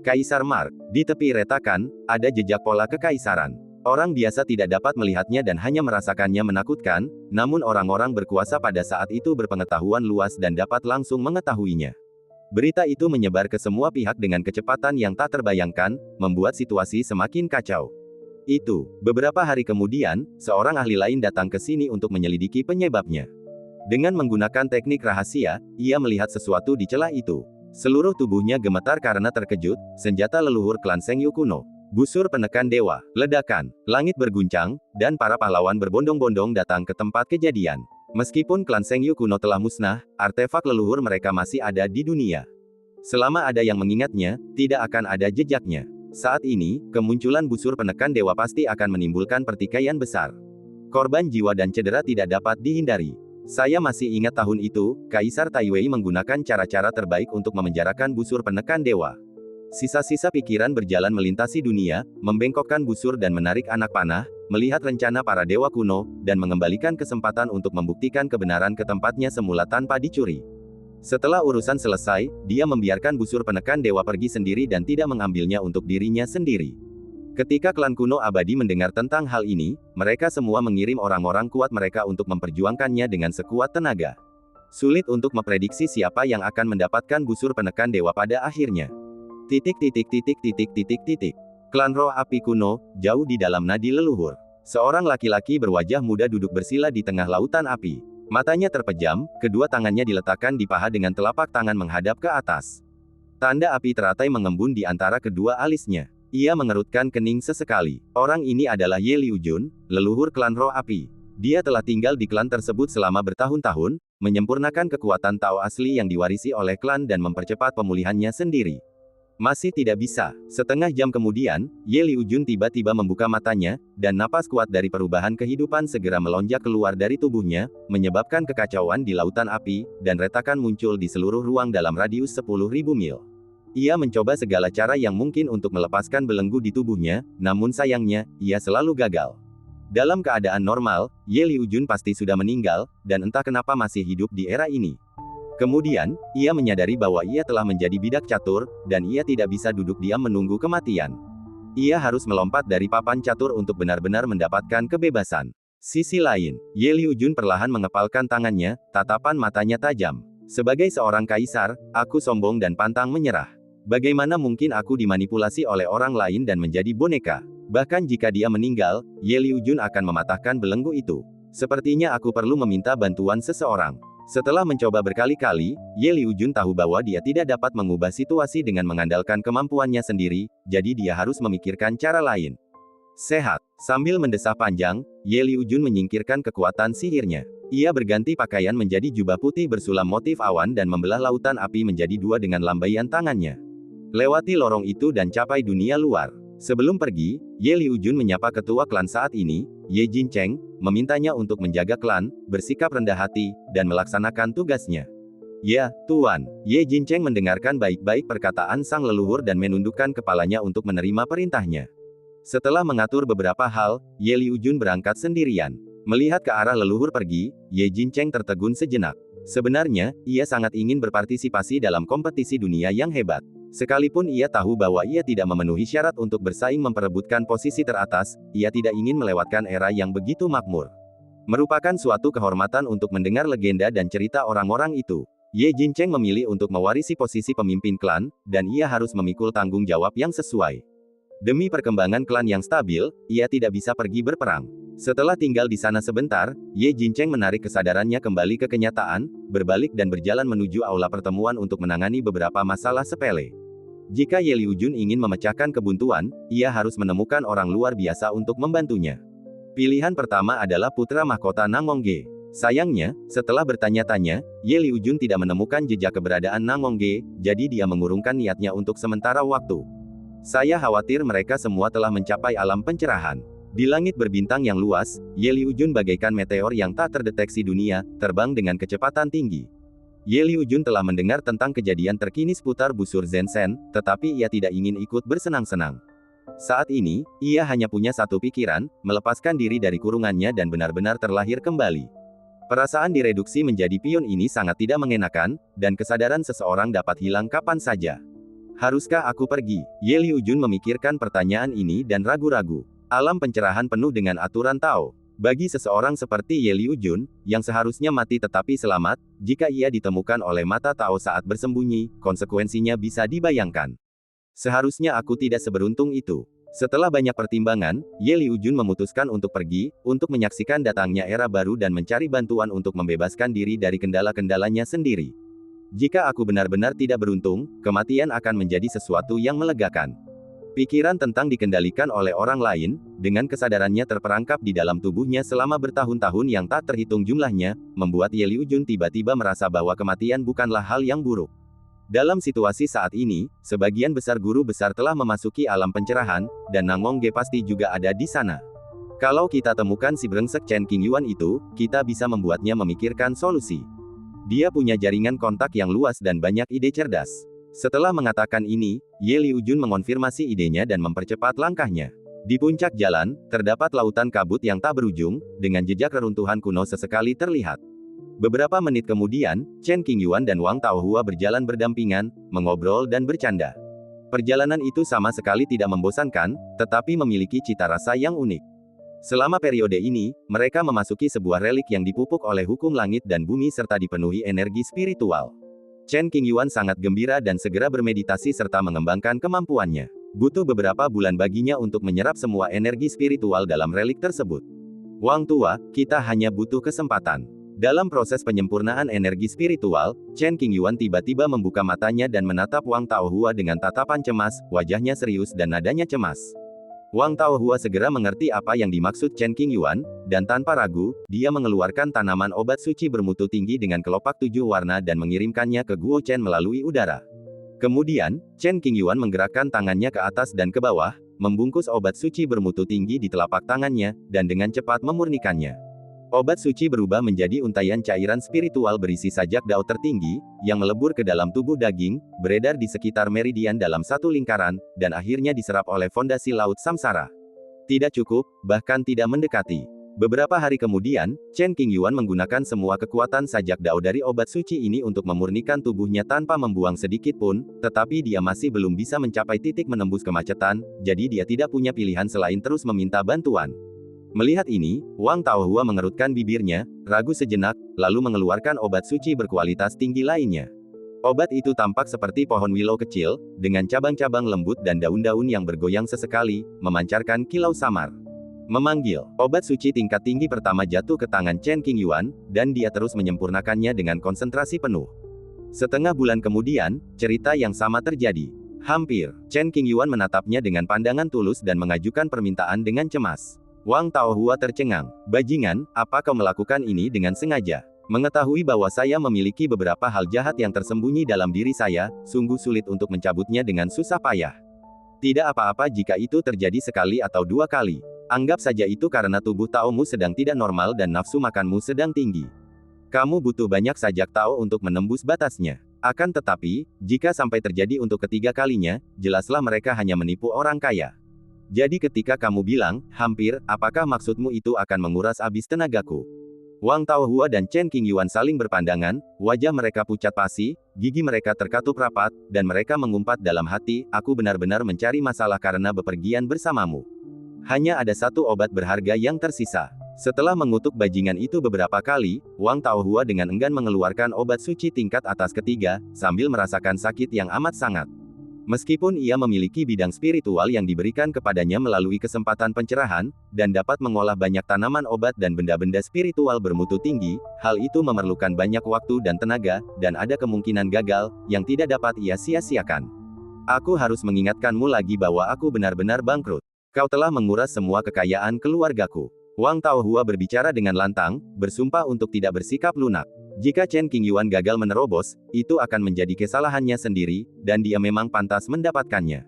Kaisar Mark!" Di tepi retakan, ada jejak pola kekaisaran. Orang biasa tidak dapat melihatnya dan hanya merasakannya menakutkan, namun orang-orang berkuasa pada saat itu berpengetahuan luas dan dapat langsung mengetahuinya. Berita itu menyebar ke semua pihak dengan kecepatan yang tak terbayangkan, membuat situasi semakin kacau. Beberapa hari kemudian, seorang ahli lain datang ke sini untuk menyelidiki penyebabnya. Dengan menggunakan teknik rahasia, ia melihat sesuatu di celah itu. Seluruh tubuhnya gemetar karena terkejut, senjata leluhur klan Sengyu kuno. Busur penekan dewa, ledakan, langit berguncang, dan para pahlawan berbondong-bondong datang ke tempat kejadian. Meskipun klan Sengyu kuno telah musnah, artefak leluhur mereka masih ada di dunia. Selama ada yang mengingatnya, tidak akan ada jejaknya. Saat ini, kemunculan busur penekan dewa pasti akan menimbulkan pertikaian besar. Korban jiwa dan cedera tidak dapat dihindari. Saya masih ingat tahun itu, Kaisar Taiwei menggunakan cara-cara terbaik untuk memenjarakan busur penekan dewa. Sisa-sisa pikiran berjalan melintasi dunia, membengkokkan busur dan menarik anak panah, melihat rencana para dewa kuno, dan mengembalikan kesempatan untuk membuktikan kebenaran ke tempatnya semula tanpa dicuri. Setelah urusan selesai, dia membiarkan busur penekan dewa pergi sendiri dan tidak mengambilnya untuk dirinya sendiri. Ketika klan kuno abadi mendengar tentang hal ini, mereka semua mengirim orang-orang kuat mereka untuk memperjuangkannya dengan sekuat tenaga. Sulit untuk memprediksi siapa yang akan mendapatkan busur penekan dewa pada akhirnya. Klan roh api kuno, jauh di dalam nadi leluhur. Seorang laki-laki berwajah muda duduk bersila di tengah lautan api. Matanya terpejam, kedua tangannya diletakkan di paha dengan telapak tangan menghadap ke atas. Tanda api teratai mengembun di antara kedua alisnya. Ia mengerutkan kening sesekali. Orang ini adalah Ye Liujun, leluhur klan roh api. Dia telah tinggal di klan tersebut selama bertahun-tahun, menyempurnakan kekuatan Tao asli yang diwarisi oleh klan dan mempercepat pemulihannya sendiri. Masih tidak bisa. Setengah jam kemudian, Ye Liujun tiba-tiba membuka matanya, dan napas kuat dari perubahan kehidupan segera melonjak keluar dari tubuhnya, menyebabkan kekacauan di lautan api, dan retakan muncul di seluruh ruang dalam radius 10.000 mil. Ia mencoba segala cara yang mungkin untuk melepaskan belenggu di tubuhnya, namun sayangnya, ia selalu gagal. Dalam keadaan normal, Ye Liujun pasti sudah meninggal, dan entah kenapa masih hidup di era ini. Kemudian, ia menyadari bahwa ia telah menjadi bidak catur, dan ia tidak bisa duduk diam menunggu kematian. Ia harus melompat dari papan catur untuk benar-benar mendapatkan kebebasan. Sisi lain, Ye Liujun perlahan mengepalkan tangannya, tatapan matanya tajam. Sebagai seorang kaisar, aku sombong dan pantang menyerah. Bagaimana mungkin aku dimanipulasi oleh orang lain dan menjadi boneka? Bahkan jika dia meninggal, Ye Liujun akan mematahkan belenggu itu. Sepertinya aku perlu meminta bantuan seseorang. Setelah mencoba berkali-kali, Ye Liujun tahu bahwa dia tidak dapat mengubah situasi dengan mengandalkan kemampuannya sendiri, jadi dia harus memikirkan cara lain. Sehat. Sambil mendesah panjang, Ye Liujun menyingkirkan kekuatan sihirnya. Ia berganti pakaian menjadi jubah putih bersulam motif awan dan membelah lautan api menjadi dua dengan lambaian tangannya. Lewati lorong itu dan capai dunia luar. Sebelum pergi, Ye Liujun menyapa ketua klan saat ini, Ye Jincheng, memintanya untuk menjaga klan, bersikap rendah hati, dan melaksanakan tugasnya. Ya, Tuan. Ye Jincheng mendengarkan baik-baik perkataan sang leluhur dan menundukkan kepalanya untuk menerima perintahnya. Setelah mengatur beberapa hal, Ye Liujun berangkat sendirian. Melihat ke arah leluhur pergi, Ye Jincheng tertegun sejenak. Sebenarnya, ia sangat ingin berpartisipasi dalam kompetisi dunia yang hebat. Sekalipun ia tahu bahwa ia tidak memenuhi syarat untuk bersaing memperebutkan posisi teratas, ia tidak ingin melewatkan era yang begitu makmur. Merupakan suatu kehormatan untuk mendengar legenda dan cerita orang-orang itu. Ye Jincheng memilih untuk mewarisi posisi pemimpin klan, dan ia harus memikul tanggung jawab yang sesuai. Demi perkembangan klan yang stabil, ia tidak bisa pergi berperang. Setelah tinggal di sana sebentar, Ye Jincheng menarik kesadarannya kembali ke kenyataan, berbalik dan berjalan menuju aula pertemuan untuk menangani beberapa masalah sepele. Jika Ye Liujun ingin memecahkan kebuntuan, ia harus menemukan orang luar biasa untuk membantunya. Pilihan pertama adalah putra mahkota Nangongge. Sayangnya, setelah bertanya-tanya, Ye Liujun tidak menemukan jejak keberadaan Nangongge, jadi dia mengurungkan niatnya untuk sementara waktu. Saya khawatir mereka semua telah mencapai alam pencerahan. Di langit berbintang yang luas, Ye Liujun bagaikan meteor yang tak terdeteksi dunia, terbang dengan kecepatan tinggi. Ye Liujun telah mendengar tentang kejadian terkini seputar busur Zenshen, tetapi ia tidak ingin ikut bersenang-senang. Saat ini, ia hanya punya satu pikiran, melepaskan diri dari kurungannya dan benar-benar terlahir kembali. Perasaan direduksi menjadi pion ini sangat tidak mengenakan, dan kesadaran seseorang dapat hilang kapan saja. Haruskah aku pergi? Ye Liujun memikirkan pertanyaan ini dan ragu-ragu. Alam pencerahan penuh dengan aturan Tao. Bagi seseorang seperti Ye Liujun, yang seharusnya mati tetapi selamat, jika ia ditemukan oleh mata Tao saat bersembunyi, konsekuensinya bisa dibayangkan. Seharusnya aku tidak seberuntung itu. Setelah banyak pertimbangan, Ye Liujun memutuskan untuk pergi, untuk menyaksikan datangnya era baru dan mencari bantuan untuk membebaskan diri dari kendala-kendalanya sendiri. Jika aku benar-benar tidak beruntung, kematian akan menjadi sesuatu yang melegakan. Pikiran tentang dikendalikan oleh orang lain, dengan kesadarannya terperangkap di dalam tubuhnya selama bertahun-tahun yang tak terhitung jumlahnya, membuat Ye Liujun tiba-tiba merasa bahwa kematian bukanlah hal yang buruk. Dalam situasi saat ini, sebagian besar guru besar telah memasuki alam pencerahan, dan Nangong Ge pasti juga ada di sana. Kalau kita temukan si brengsek Chen Qingyuan itu, kita bisa membuatnya memikirkan solusi. Dia punya jaringan kontak yang luas dan banyak ide cerdas. Setelah mengatakan ini, Ye Liujun mengonfirmasi idenya dan mempercepat langkahnya. Di puncak jalan, terdapat lautan kabut yang tak berujung, dengan jejak reruntuhan kuno sesekali terlihat. Beberapa menit kemudian, Chen Qingyuan dan Wang Taohua berjalan berdampingan, mengobrol dan bercanda. Perjalanan itu sama sekali tidak membosankan, tetapi memiliki cita rasa yang unik. Selama periode ini, mereka memasuki sebuah relik yang dipupuk oleh hukum langit dan bumi serta dipenuhi energi spiritual. Chen Qingyuan sangat gembira dan segera bermeditasi serta mengembangkan kemampuannya. Butuh beberapa bulan baginya untuk menyerap semua energi spiritual dalam relik tersebut. Wang Tua, kita hanya butuh kesempatan. Dalam proses penyempurnaan energi spiritual, Chen Qingyuan tiba-tiba membuka matanya dan menatap Wang Taohua dengan tatapan cemas, wajahnya serius dan nadanya cemas. Wang Taohua segera mengerti apa yang dimaksud Chen Qingyuan, dan tanpa ragu, dia mengeluarkan tanaman obat suci bermutu tinggi dengan kelopak 7 warna dan mengirimkannya ke Guo Chen melalui udara. Kemudian, Chen Qingyuan menggerakkan tangannya ke atas dan ke bawah, membungkus obat suci bermutu tinggi di telapak tangannya, dan dengan cepat memurnikannya. Obat suci berubah menjadi untaian cairan spiritual berisi sajak dao tertinggi, yang melebur ke dalam tubuh daging, beredar di sekitar meridian dalam satu lingkaran, dan akhirnya diserap oleh fondasi laut samsara. Tidak cukup, bahkan tidak mendekati. Beberapa hari kemudian, Chen Qingyuan menggunakan semua kekuatan sajak dao dari obat suci ini untuk memurnikan tubuhnya tanpa membuang sedikit pun, tetapi dia masih belum bisa mencapai titik menembus kemacetan, jadi dia tidak punya pilihan selain terus meminta bantuan. Melihat ini, Wang Taohua mengerutkan bibirnya, ragu sejenak, lalu mengeluarkan obat suci berkualitas tinggi lainnya. Obat itu tampak seperti pohon willow kecil, dengan cabang-cabang lembut dan daun-daun yang bergoyang sesekali, memancarkan kilau samar. Memanggil, obat suci tingkat tinggi pertama jatuh ke tangan Chen Qingyuan, dan dia terus menyempurnakannya dengan konsentrasi penuh. Setengah bulan kemudian, cerita yang sama terjadi. Hampir, Chen Qingyuan menatapnya dengan pandangan tulus dan mengajukan permintaan dengan cemas. Wang Taohua tercengang. Bajingan, apa kau melakukan ini dengan sengaja? Mengetahui bahwa saya memiliki beberapa hal jahat yang tersembunyi dalam diri saya, sungguh sulit untuk mencabutnya dengan susah payah. Tidak apa-apa jika itu terjadi sekali atau 2 kali. Anggap saja itu karena tubuh Taomu sedang tidak normal dan nafsu makanmu sedang tinggi. Kamu butuh banyak sajak Tao untuk menembus batasnya. Akan tetapi, jika sampai terjadi untuk ketiga kalinya, jelaslah mereka hanya menipu orang kaya. Jadi ketika kamu bilang, hampir, apakah maksudmu itu akan menguras habis tenagaku? Wang Taohua dan Chen Qingyuan saling berpandangan, wajah mereka pucat pasi, gigi mereka terkatup rapat, dan mereka mengumpat dalam hati, aku benar-benar mencari masalah karena bepergian bersamamu. Hanya ada satu obat berharga yang tersisa. Setelah mengutuk bajingan itu beberapa kali, Wang Taohua dengan enggan mengeluarkan obat suci tingkat atas ketiga, sambil merasakan sakit yang amat sangat. Meskipun ia memiliki bidang spiritual yang diberikan kepadanya melalui kesempatan pencerahan, dan dapat mengolah banyak tanaman obat dan benda-benda spiritual bermutu tinggi, hal itu memerlukan banyak waktu dan tenaga, dan ada kemungkinan gagal, yang tidak dapat ia sia-siakan. Aku harus mengingatkanmu lagi bahwa aku benar-benar bangkrut. Kau telah menguras semua kekayaan keluargaku. Wang Taohua berbicara dengan lantang, bersumpah untuk tidak bersikap lunak. Jika Chen Qingyuan gagal menerobos, itu akan menjadi kesalahannya sendiri, dan dia memang pantas mendapatkannya.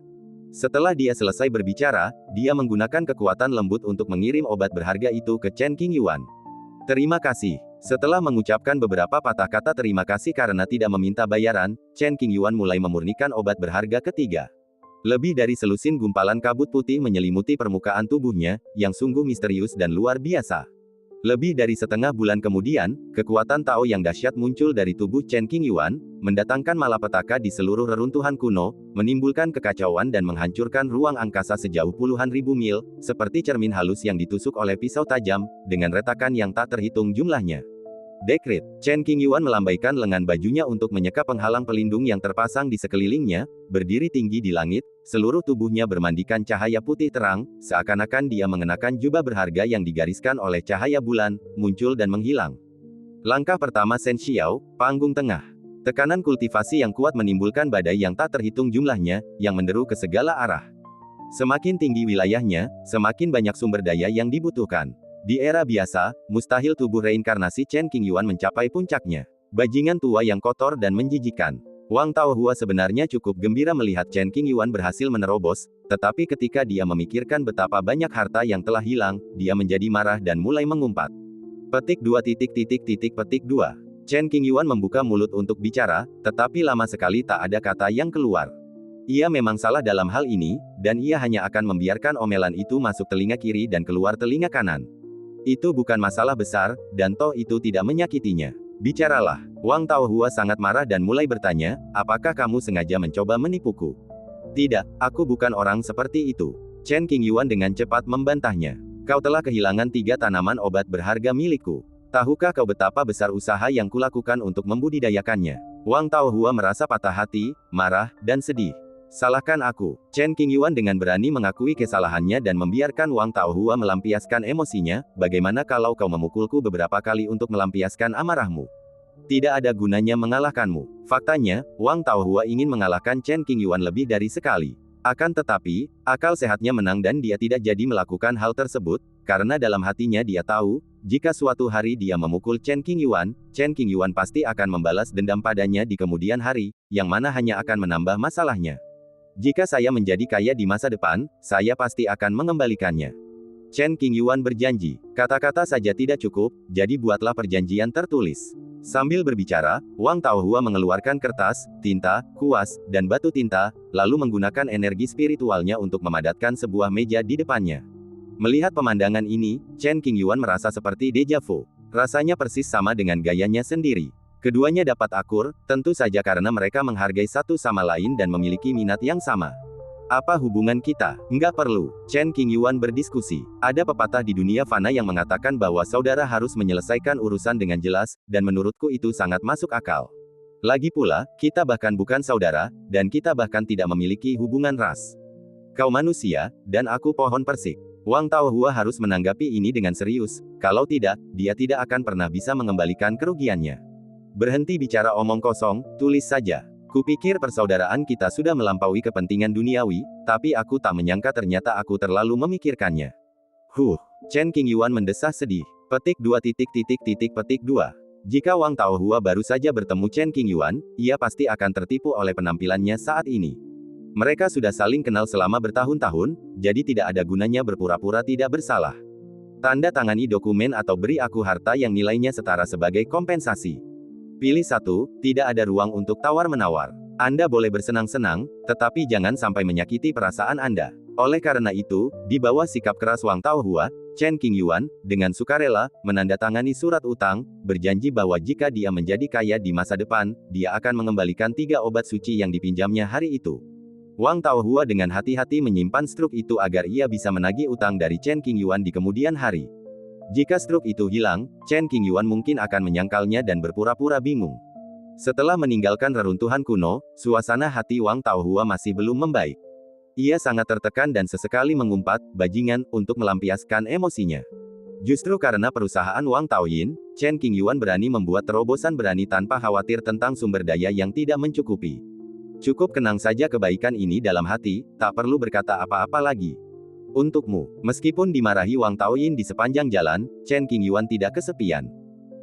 Setelah dia selesai berbicara, dia menggunakan kekuatan lembut untuk mengirim obat berharga itu ke Chen Qingyuan. Terima kasih. Setelah mengucapkan beberapa patah kata terima kasih karena tidak meminta bayaran, Chen Qingyuan mulai memurnikan obat berharga ketiga. Lebih dari selusin gumpalan kabut putih menyelimuti permukaan tubuhnya, yang sungguh misterius dan luar biasa. Lebih dari setengah bulan kemudian, kekuatan Tao yang dahsyat muncul dari tubuh Chen Qingyuan, mendatangkan malapetaka di seluruh reruntuhan kuno, menimbulkan kekacauan dan menghancurkan ruang angkasa sejauh puluhan ribu mil, seperti cermin halus yang ditusuk oleh pisau tajam, dengan retakan yang tak terhitung jumlahnya. Dekrit, Chen Qingyuan melambaikan lengan bajunya untuk menyeka penghalang pelindung yang terpasang di sekelilingnya, berdiri tinggi di langit, seluruh tubuhnya bermandikan cahaya putih terang, seakan-akan dia mengenakan jubah berharga yang digariskan oleh cahaya bulan, muncul dan menghilang. Langkah pertama Shen Xiao, panggung tengah. Tekanan kultivasi yang kuat menimbulkan badai yang tak terhitung jumlahnya, yang menderu ke segala arah. Semakin tinggi wilayahnya, semakin banyak sumber daya yang dibutuhkan. Di era biasa, mustahil tubuh reinkarnasi Chen Qingyuan mencapai puncaknya. Bajingan tua yang kotor dan menjijikan. Wang Taohua sebenarnya cukup gembira melihat Chen Qingyuan berhasil menerobos, tetapi ketika dia memikirkan betapa banyak harta yang telah hilang, dia menjadi marah dan mulai mengumpat. Petik 2. Petik 2. Chen Qingyuan membuka mulut untuk bicara, tetapi lama sekali tak ada kata yang keluar. Ia memang salah dalam hal ini, dan ia hanya akan membiarkan omelan itu masuk telinga kiri dan keluar telinga kanan. Itu bukan masalah besar, dan toh itu tidak menyakitinya. Bicaralah. Wang Taohua sangat marah dan mulai bertanya, apakah kamu sengaja mencoba menipuku? Tidak, aku bukan orang seperti itu. Chen Qingyuan dengan cepat membantahnya. Kau telah kehilangan 3 tanaman obat berharga milikku. Tahukah kau betapa besar usaha yang kulakukan untuk membudidayakannya? Wang Taohua merasa patah hati, marah, dan sedih. Salahkan aku. Chen Qingyuan dengan berani mengakui kesalahannya dan membiarkan Wang Taohua melampiaskan emosinya, bagaimana kalau kau memukulku beberapa kali untuk melampiaskan amarahmu? Tidak ada gunanya mengalahkanmu. Faktanya, Wang Taohua ingin mengalahkan Chen Qingyuan lebih dari sekali. Akan tetapi, akal sehatnya menang dan dia tidak jadi melakukan hal tersebut, karena dalam hatinya dia tahu, jika suatu hari dia memukul Chen Qingyuan pasti akan membalas dendam padanya di kemudian hari, yang mana hanya akan menambah masalahnya. Jika saya menjadi kaya di masa depan, saya pasti akan mengembalikannya. Chen Qingyuan berjanji. Kata-kata saja tidak cukup, jadi buatlah perjanjian tertulis. Sambil berbicara, Wang Taohua mengeluarkan kertas, tinta, kuas, dan batu tinta, lalu menggunakan energi spiritualnya untuk memadatkan sebuah meja di depannya. Melihat pemandangan ini, Chen Qingyuan merasa seperti deja vu. Rasanya persis sama dengan gayanya sendiri. Keduanya dapat akur, tentu saja karena mereka menghargai satu sama lain dan memiliki minat yang sama. Apa hubungan kita? Enggak perlu. Chen Qingyuan berdiskusi. Ada pepatah di dunia fana yang mengatakan bahwa saudara harus menyelesaikan urusan dengan jelas, dan menurutku itu sangat masuk akal. Lagi pula, kita bahkan bukan saudara, dan kita bahkan tidak memiliki hubungan ras. Kau manusia, dan aku pohon persik. Wang Taohua harus menanggapi ini dengan serius, kalau tidak, dia tidak akan pernah bisa mengembalikan kerugiannya. Berhenti bicara omong kosong, tulis saja. Kupikir persaudaraan kita sudah melampaui kepentingan duniawi, tapi aku tak menyangka ternyata aku terlalu memikirkannya. Chen Qingyuan mendesah sedih. Petik 2. Petik 2. Jika Wang Taohua baru saja bertemu Chen Qingyuan, ia pasti akan tertipu oleh penampilannya saat ini. Mereka sudah saling kenal selama bertahun-tahun, jadi tidak ada gunanya berpura-pura tidak bersalah. Tanda tangani dokumen atau beri aku harta yang nilainya setara sebagai kompensasi. Pilih satu, tidak ada ruang untuk tawar-menawar. Anda boleh bersenang-senang, tetapi jangan sampai menyakiti perasaan Anda. Oleh karena itu, di bawah sikap keras Wang Taohua, Chen Qingyuan, dengan sukarela, menandatangani surat utang, berjanji bahwa jika dia menjadi kaya di masa depan, dia akan mengembalikan 3 obat suci yang dipinjamnya hari itu. Wang Taohua dengan hati-hati menyimpan struk itu agar ia bisa menagih utang dari Chen Qingyuan di kemudian hari. Jika struk itu hilang, Chen Qingyuan mungkin akan menyangkalnya dan berpura-pura bingung. Setelah meninggalkan reruntuhan kuno, suasana hati Wang Taohua masih belum membaik. Ia sangat tertekan dan sesekali mengumpat, bajingan, untuk melampiaskan emosinya. Justru karena perusahaan Wang Taoyin, Chen Qingyuan berani membuat terobosan berani tanpa khawatir tentang sumber daya yang tidak mencukupi. Cukup kenang saja kebaikan ini dalam hati, tak perlu berkata apa-apa lagi. Untukmu, meskipun dimarahi Wang Taoyin di sepanjang jalan, Chen Qingyuan tidak kesepian.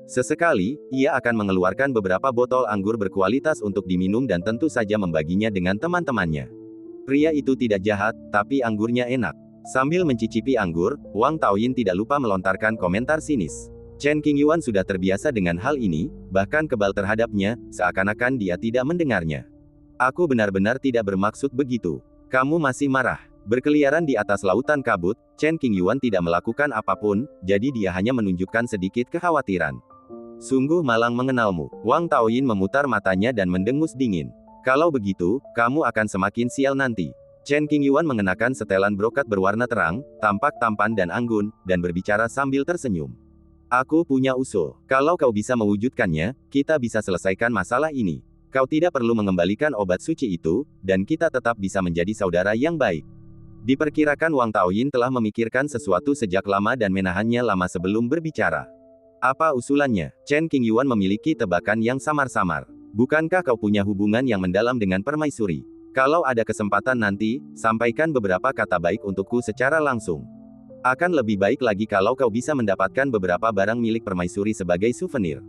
Sesekali, ia akan mengeluarkan beberapa botol anggur berkualitas untuk diminum dan tentu saja membaginya dengan teman-temannya. Pria itu tidak jahat, tapi anggurnya enak. Sambil mencicipi anggur, Wang Taoyin tidak lupa melontarkan komentar sinis. Chen Qingyuan sudah terbiasa dengan hal ini, bahkan kebal terhadapnya, seakan-akan dia tidak mendengarnya. Aku benar-benar tidak bermaksud begitu. Kamu masih marah. Berkeliaran di atas lautan kabut, Chen Qingyuan tidak melakukan apapun, jadi dia hanya menunjukkan sedikit kekhawatiran. Sungguh malang mengenalmu. Wang Taoyin memutar matanya dan mendengus dingin. Kalau begitu, kamu akan semakin sial nanti. Chen Qingyuan mengenakan setelan brokat berwarna terang, tampak tampan dan anggun, dan berbicara sambil tersenyum. Aku punya usul. Kalau kau bisa mewujudkannya, kita bisa selesaikan masalah ini. Kau tidak perlu mengembalikan obat suci itu, dan kita tetap bisa menjadi saudara yang baik. Diperkirakan Wang Taoyin telah memikirkan sesuatu sejak lama dan menahannya lama sebelum berbicara. Apa usulannya? Chen Qingyuan memiliki tebakan yang samar-samar. Bukankah kau punya hubungan yang mendalam dengan permaisuri? Kalau ada kesempatan nanti, sampaikan beberapa kata baik untukku secara langsung. Akan lebih baik lagi kalau kau bisa mendapatkan beberapa barang milik permaisuri sebagai souvenir.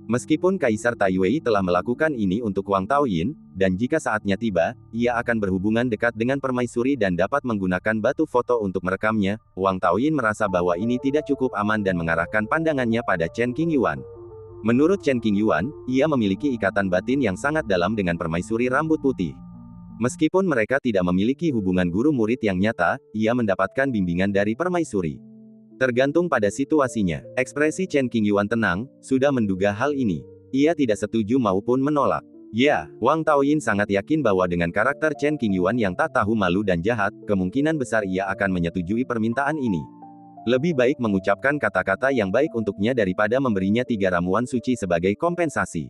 Meskipun Kaisar Taiwei telah melakukan ini untuk Wang Taoyin, dan jika saatnya tiba, ia akan berhubungan dekat dengan permaisuri dan dapat menggunakan batu foto untuk merekamnya, Wang Taoyin merasa bahwa ini tidak cukup aman dan mengarahkan pandangannya pada Chen Qingyuan. Menurut Chen Qingyuan, ia memiliki ikatan batin yang sangat dalam dengan permaisuri rambut putih. Meskipun mereka tidak memiliki hubungan guru-murid yang nyata, ia mendapatkan bimbingan dari permaisuri. Tergantung pada situasinya. Ekspresi Chen Qingyuan tenang, sudah menduga hal ini. Ia tidak setuju maupun menolak. Ya, Wang Taoyin sangat yakin bahwa dengan karakter Chen Qingyuan yang tak tahu malu dan jahat, kemungkinan besar ia akan menyetujui permintaan ini. Lebih baik mengucapkan kata-kata yang baik untuknya daripada memberinya 3 ramuan suci sebagai kompensasi.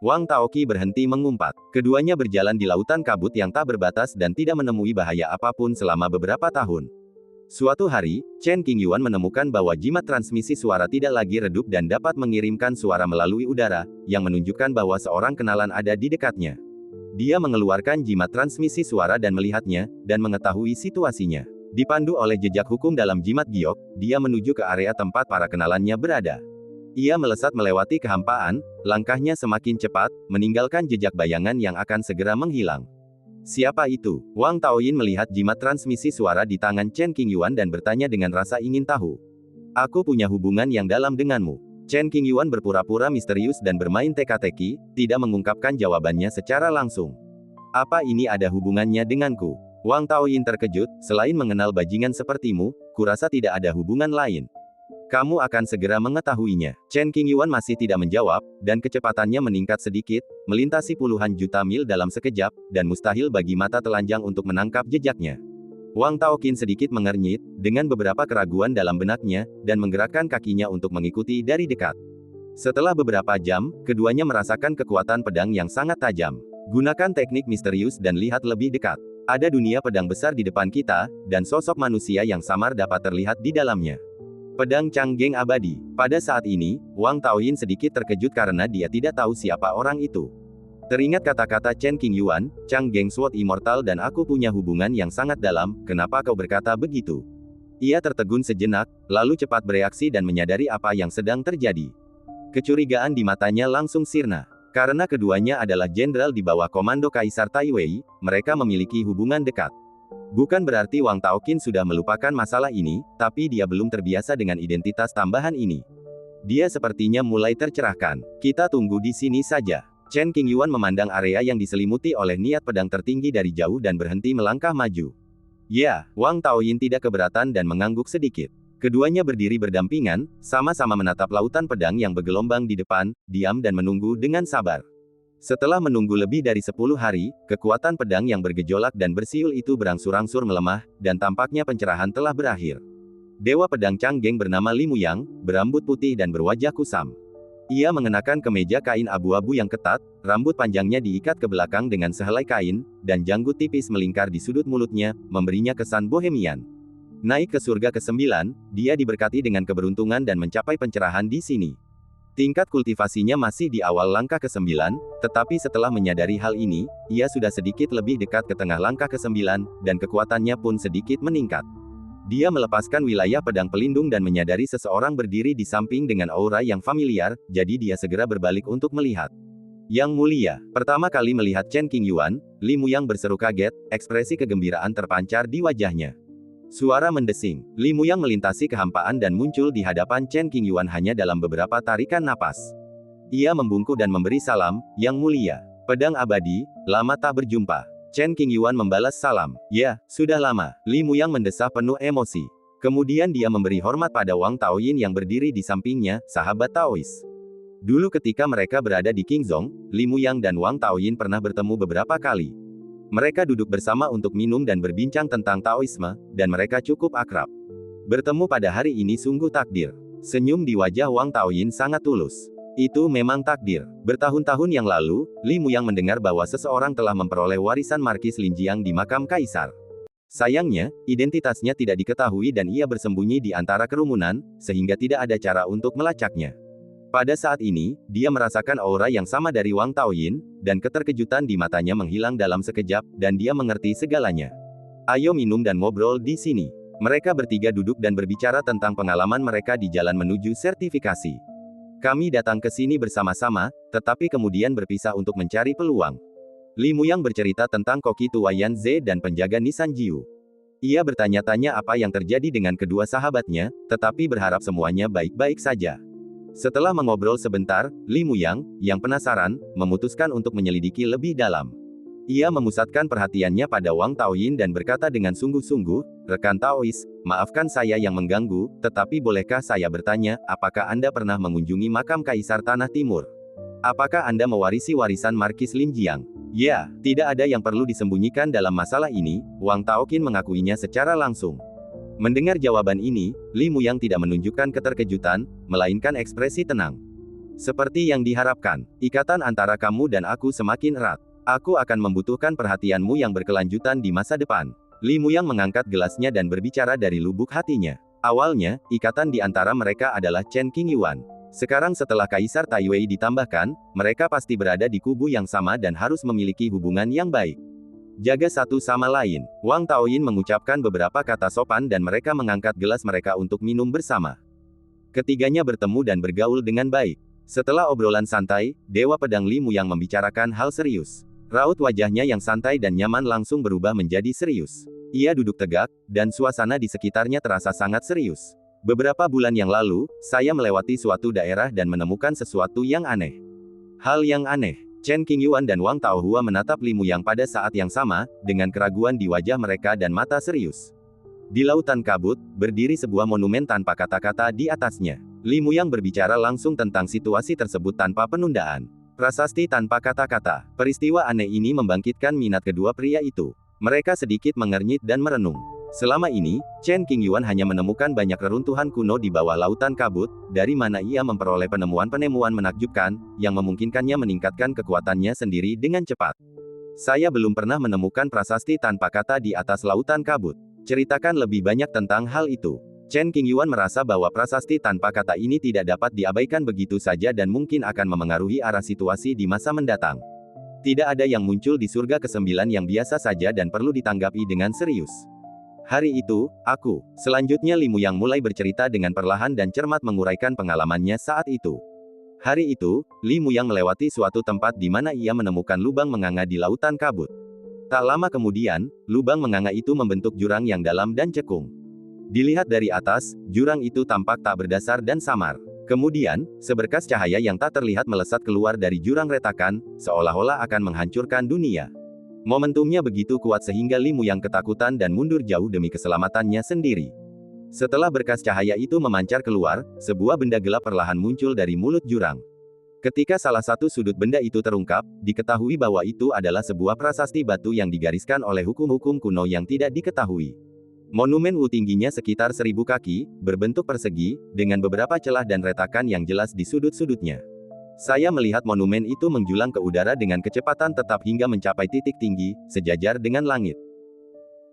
Wang Taoqi berhenti mengumpat. Keduanya berjalan di lautan kabut yang tak berbatas dan tidak menemui bahaya apapun selama beberapa tahun. Suatu hari, Chen Qingyuan menemukan bahwa jimat transmisi suara tidak lagi redup dan dapat mengirimkan suara melalui udara, yang menunjukkan bahwa seorang kenalan ada di dekatnya. Dia mengeluarkan jimat transmisi suara dan melihatnya, dan mengetahui situasinya. Dipandu oleh jejak hukum dalam jimat giok, dia menuju ke area tempat para kenalannya berada. Ia melesat melewati kehampaan, langkahnya semakin cepat, meninggalkan jejak bayangan yang akan segera menghilang. Siapa itu? Wang Taoyin melihat jimat transmisi suara di tangan Chen Qingyuan dan bertanya dengan rasa ingin tahu. Aku punya hubungan yang dalam denganmu. Chen Qingyuan berpura-pura misterius dan bermain teka-teki, tidak mengungkapkan jawabannya secara langsung. Apa ini ada hubungannya denganku? Wang Taoyin terkejut, selain mengenal bajingan sepertimu, kurasa tidak ada hubungan lain. Kamu akan segera mengetahuinya. Chen Qingyuan masih tidak menjawab, dan kecepatannya meningkat sedikit, melintasi puluhan juta mil dalam sekejap, dan mustahil bagi mata telanjang untuk menangkap jejaknya. Wang Taoqin sedikit mengernyit, dengan beberapa keraguan dalam benaknya, dan menggerakkan kakinya untuk mengikuti dari dekat. Setelah beberapa jam, keduanya merasakan kekuatan pedang yang sangat tajam. Gunakan teknik misterius dan lihat lebih dekat. Ada dunia pedang besar di depan kita, dan sosok manusia yang samar dapat terlihat di dalamnya. Pedang Changgeng abadi. Pada saat ini, Wang Taoyin sedikit terkejut karena dia tidak tahu siapa orang itu. Teringat kata-kata Chen Qingyuan, Changgeng Sword Immortal dan aku punya hubungan yang sangat dalam, kenapa kau berkata begitu? Ia tertegun sejenak, lalu cepat bereaksi dan menyadari apa yang sedang terjadi. Kecurigaan di matanya langsung sirna. Karena keduanya adalah jenderal di bawah komando Kaisar Taiwei, mereka memiliki hubungan dekat. Bukan berarti Wang Taoqin sudah melupakan masalah ini, tapi dia belum terbiasa dengan identitas tambahan ini. Dia sepertinya mulai tercerahkan. Kita tunggu di sini saja. Chen Qingyuan memandang area yang diselimuti oleh niat pedang tertinggi dari jauh dan berhenti melangkah maju. Ya, Wang Taoyin tidak keberatan dan mengangguk sedikit. Keduanya berdiri berdampingan, sama-sama menatap lautan pedang yang bergelombang di depan, diam dan menunggu dengan sabar. Setelah menunggu lebih dari 10 hari, kekuatan pedang yang bergejolak dan bersiul itu berangsur-angsur melemah, dan tampaknya pencerahan telah berakhir. Dewa pedang Changgeng bernama Li Muyang, berambut putih dan berwajah kusam. Ia mengenakan kemeja kain abu-abu yang ketat, rambut panjangnya diikat ke belakang dengan sehelai kain, dan janggut tipis melingkar di sudut mulutnya, memberinya kesan bohemian. Naik ke surga ke-9, dia diberkati dengan keberuntungan dan mencapai pencerahan di sini. Tingkat kultivasinya masih di awal langkah ke-9, tetapi setelah menyadari hal ini, ia sudah sedikit lebih dekat ke tengah langkah ke-9, dan kekuatannya pun sedikit meningkat. Dia melepaskan wilayah pedang pelindung dan menyadari seseorang berdiri di samping dengan aura yang familiar, jadi dia segera berbalik untuk melihat. Yang mulia, pertama kali melihat Chen Qingyuan, Li Muyang berseru kaget, ekspresi kegembiraan terpancar di wajahnya. Suara mendesing, Li Muyang melintasi kehampaan dan muncul di hadapan Chen Qingyuan hanya dalam beberapa tarikan napas. Ia membungkuk dan memberi salam, Yang mulia. Pedang abadi, lama tak berjumpa. Chen Qingyuan membalas salam. Ya, sudah lama. Li Muyang mendesah penuh emosi. Kemudian dia memberi hormat pada Wang Taoyin yang berdiri di sampingnya, sahabat Taois. Dulu ketika mereka berada di Qingzhong, Li Muyang dan Wang Taoyin pernah bertemu beberapa kali. Mereka duduk bersama untuk minum dan berbincang tentang Taoisme, dan mereka cukup akrab. Bertemu pada hari ini sungguh takdir. Senyum di wajah Wang Taoyin sangat tulus. Itu memang takdir. Bertahun-tahun yang lalu, Li Muyang mendengar bahwa seseorang telah memperoleh warisan Markis Linjiang di makam kaisar. Sayangnya, identitasnya tidak diketahui dan ia bersembunyi di antara kerumunan, sehingga tidak ada cara untuk melacaknya. Pada saat ini, dia merasakan aura yang sama dari Wang Taoyin, dan keterkejutan di matanya menghilang dalam sekejap, dan dia mengerti segalanya. Ayo minum dan ngobrol di sini. Mereka bertiga duduk dan berbicara tentang pengalaman mereka di jalan menuju sertifikasi. Kami datang ke sini bersama-sama, tetapi kemudian berpisah untuk mencari peluang. Li Muyang bercerita tentang koki tua Yan Ze dan penjaga Nisan Jiu. Ia bertanya-tanya apa yang terjadi dengan kedua sahabatnya, tetapi berharap semuanya baik-baik saja. Setelah mengobrol sebentar, Li Muyang, yang penasaran, memutuskan untuk menyelidiki lebih dalam. Ia memusatkan perhatiannya pada Wang Taoyin dan berkata dengan sungguh-sungguh, "Rekan Taois, maafkan saya yang mengganggu, tetapi bolehkah saya bertanya, apakah Anda pernah mengunjungi makam Kaisar Tanah Timur? Apakah Anda mewarisi warisan Markis Linjiang?" Ya, tidak ada yang perlu disembunyikan dalam masalah ini, Wang Taoyin mengakuinya secara langsung. Mendengar jawaban ini, Li Muyang tidak menunjukkan keterkejutan, melainkan ekspresi tenang. Seperti yang diharapkan, ikatan antara kamu dan aku semakin erat. Aku akan membutuhkan perhatianmu yang berkelanjutan di masa depan. Li Muyang mengangkat gelasnya dan berbicara dari lubuk hatinya. Awalnya, ikatan di antara mereka adalah Chen Qingyuan. Sekarang setelah Kaisar Taiwei ditambahkan, mereka pasti berada di kubu yang sama dan harus memiliki hubungan yang baik. Jaga satu sama lain. Wang Taoyin mengucapkan beberapa kata sopan dan mereka mengangkat gelas mereka untuk minum bersama. Ketiganya bertemu dan bergaul dengan baik. Setelah obrolan santai, Dewa Pedang Li Muyang membicarakan hal serius. Raut wajahnya yang santai dan nyaman langsung berubah menjadi serius. Ia duduk tegak, dan suasana di sekitarnya terasa sangat serius. Beberapa bulan yang lalu, saya melewati suatu daerah dan menemukan sesuatu yang aneh. Hal yang aneh. Chen Qingyuan dan Wang Taohua menatap Li Muyang pada saat yang sama, dengan keraguan di wajah mereka dan mata serius. Di lautan kabut, berdiri sebuah monumen tanpa kata-kata di atasnya. Li Muyang berbicara langsung tentang situasi tersebut tanpa penundaan. Prasasti tanpa kata-kata. Peristiwa aneh ini membangkitkan minat kedua pria itu. Mereka sedikit mengernyit dan merenung. Selama ini, Chen Qingyuan hanya menemukan banyak reruntuhan kuno di bawah lautan kabut, dari mana ia memperoleh penemuan-penemuan menakjubkan, yang memungkinkannya meningkatkan kekuatannya sendiri dengan cepat. Saya belum pernah menemukan prasasti tanpa kata di atas lautan kabut. Ceritakan lebih banyak tentang hal itu. Chen Qingyuan merasa bahwa prasasti tanpa kata ini tidak dapat diabaikan begitu saja dan mungkin akan memengaruhi arah situasi di masa mendatang. Tidak ada yang muncul di surga ke-9 yang biasa saja dan perlu ditanggapi dengan serius. Hari itu, selanjutnya Li Muyang mulai bercerita dengan perlahan dan cermat menguraikan pengalamannya saat itu. Hari itu, Li Muyang melewati suatu tempat di mana ia menemukan lubang menganga di lautan kabut. Tak lama kemudian, lubang menganga itu membentuk jurang yang dalam dan cekung. Dilihat dari atas, jurang itu tampak tak berdasar dan samar. Kemudian, seberkas cahaya yang tak terlihat melesat keluar dari jurang retakan, seolah-olah akan menghancurkan dunia. Momentumnya begitu kuat sehingga Li Muyang ketakutan dan mundur jauh demi keselamatannya sendiri. Setelah berkas cahaya itu memancar keluar, sebuah benda gelap perlahan muncul dari mulut jurang. Ketika salah satu sudut benda itu terungkap, diketahui bahwa itu adalah sebuah prasasti batu yang digariskan oleh hukum-hukum kuno yang tidak diketahui. Monumen Wu tingginya sekitar 1000 kaki, berbentuk persegi, dengan beberapa celah dan retakan yang jelas di sudut-sudutnya. Saya melihat monumen itu menjulang ke udara dengan kecepatan tetap hingga mencapai titik tinggi, sejajar dengan langit.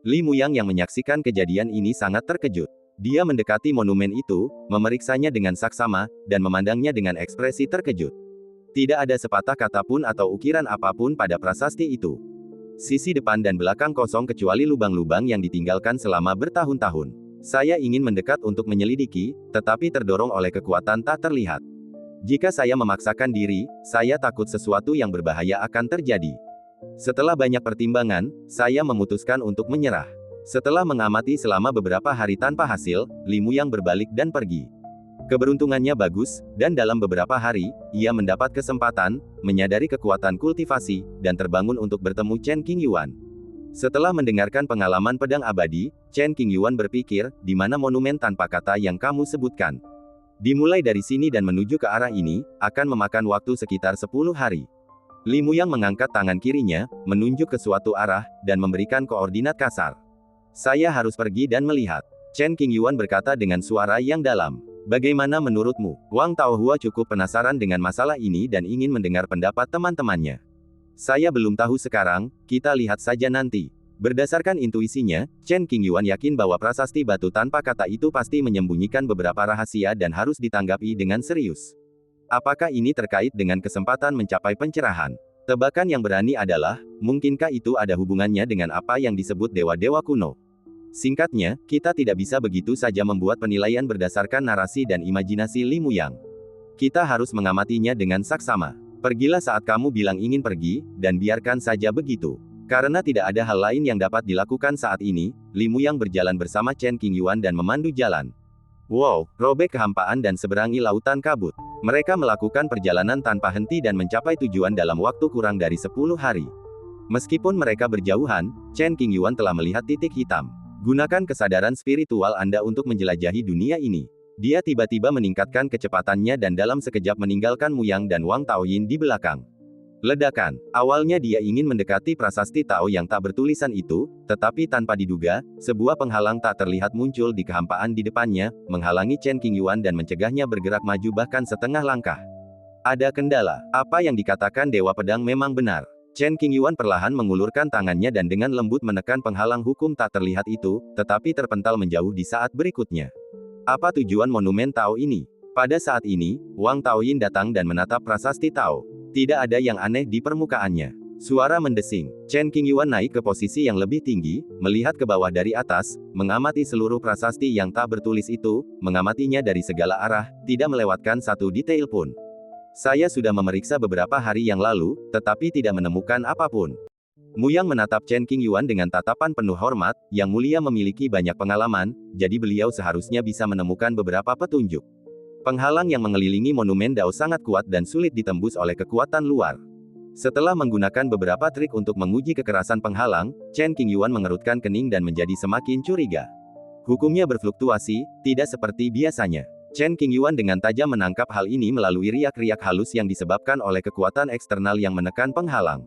Li Muyang yang menyaksikan kejadian ini sangat terkejut. Dia mendekati monumen itu, memeriksanya dengan saksama, dan memandangnya dengan ekspresi terkejut. Tidak ada sepatah kata pun atau ukiran apapun pada prasasti itu. Sisi depan dan belakang kosong kecuali lubang-lubang yang ditinggalkan selama bertahun-tahun. Saya ingin mendekat untuk menyelidiki, tetapi terdorong oleh kekuatan tak terlihat. Jika saya memaksakan diri, saya takut sesuatu yang berbahaya akan terjadi. Setelah banyak pertimbangan, saya memutuskan untuk menyerah. Setelah mengamati selama beberapa hari tanpa hasil, Li Muyang berbalik dan pergi. Keberuntungannya bagus, dan dalam beberapa hari, ia mendapat kesempatan, menyadari kekuatan kultivasi, dan terbangun untuk bertemu Chen Qingyuan. Setelah mendengarkan pengalaman pedang abadi, Chen Qingyuan berpikir, di mana monumen tanpa kata yang kamu sebutkan? Dimulai dari sini dan menuju ke arah ini, akan memakan waktu sekitar 10 hari. Li Muyang mengangkat tangan kirinya, menunjuk ke suatu arah, dan memberikan koordinat kasar. Saya harus pergi dan melihat. Chen Qingyuan berkata dengan suara yang dalam. Bagaimana menurutmu? Wang Taohua cukup penasaran dengan masalah ini dan ingin mendengar pendapat teman-temannya. Saya belum tahu sekarang, kita lihat saja nanti. Berdasarkan intuisinya, Chen Qingyuan yakin bahwa prasasti batu tanpa kata itu pasti menyembunyikan beberapa rahasia dan harus ditanggapi dengan serius. Apakah ini terkait dengan kesempatan mencapai pencerahan? Tebakan yang berani adalah, mungkinkah itu ada hubungannya dengan apa yang disebut dewa-dewa kuno? Singkatnya, kita tidak bisa begitu saja membuat penilaian berdasarkan narasi dan imajinasi Li Muyang. Kita harus mengamatinya dengan saksama. Pergilah saat kamu bilang ingin pergi, dan biarkan saja begitu. Karena tidak ada hal lain yang dapat dilakukan saat ini, Li Muyang berjalan bersama Chen Qingyuan dan memandu jalan. Wow, robek kehampaan dan seberangi lautan kabut. Mereka melakukan perjalanan tanpa henti dan mencapai tujuan dalam waktu kurang dari 10 hari. Meskipun mereka berjauhan, Chen Qingyuan telah melihat titik hitam. Gunakan kesadaran spiritual Anda untuk menjelajahi dunia ini. Dia tiba-tiba meningkatkan kecepatannya dan dalam sekejap meninggalkan Muyang dan Wang Taoyin di belakang. Ledakan. Awalnya dia ingin mendekati prasasti Tao yang tak bertulisan itu, tetapi tanpa diduga, sebuah penghalang tak terlihat muncul di kehampaan di depannya, menghalangi Chen Qingyuan dan mencegahnya bergerak maju bahkan setengah langkah. Ada kendala. Apa yang dikatakan Dewa Pedang memang benar. Chen Qingyuan perlahan mengulurkan tangannya dan dengan lembut menekan penghalang hukum tak terlihat itu, tetapi terpental menjauh di saat berikutnya. Apa tujuan monumen Tao ini? Pada saat ini, Wang Taoyin datang dan menatap prasasti Tao. Tidak ada yang aneh di permukaannya. Suara mendesing. Chen Qingyuan naik ke posisi yang lebih tinggi, melihat ke bawah dari atas, mengamati seluruh prasasti yang tak bertulis itu, mengamatinya dari segala arah, tidak melewatkan satu detail pun. Saya sudah memeriksa beberapa hari yang lalu, tetapi tidak menemukan apapun. Muyang menatap Chen Qingyuan dengan tatapan penuh hormat, yang mulia memiliki banyak pengalaman, jadi beliau seharusnya bisa menemukan beberapa petunjuk. Penghalang yang mengelilingi monumen Dao sangat kuat dan sulit ditembus oleh kekuatan luar. Setelah menggunakan beberapa trik untuk menguji kekerasan penghalang, Chen Qingyuan mengerutkan kening dan menjadi semakin curiga. Hukumnya berfluktuasi, tidak seperti biasanya. Chen Qingyuan dengan tajam menangkap hal ini melalui riak-riak halus yang disebabkan oleh kekuatan eksternal yang menekan penghalang.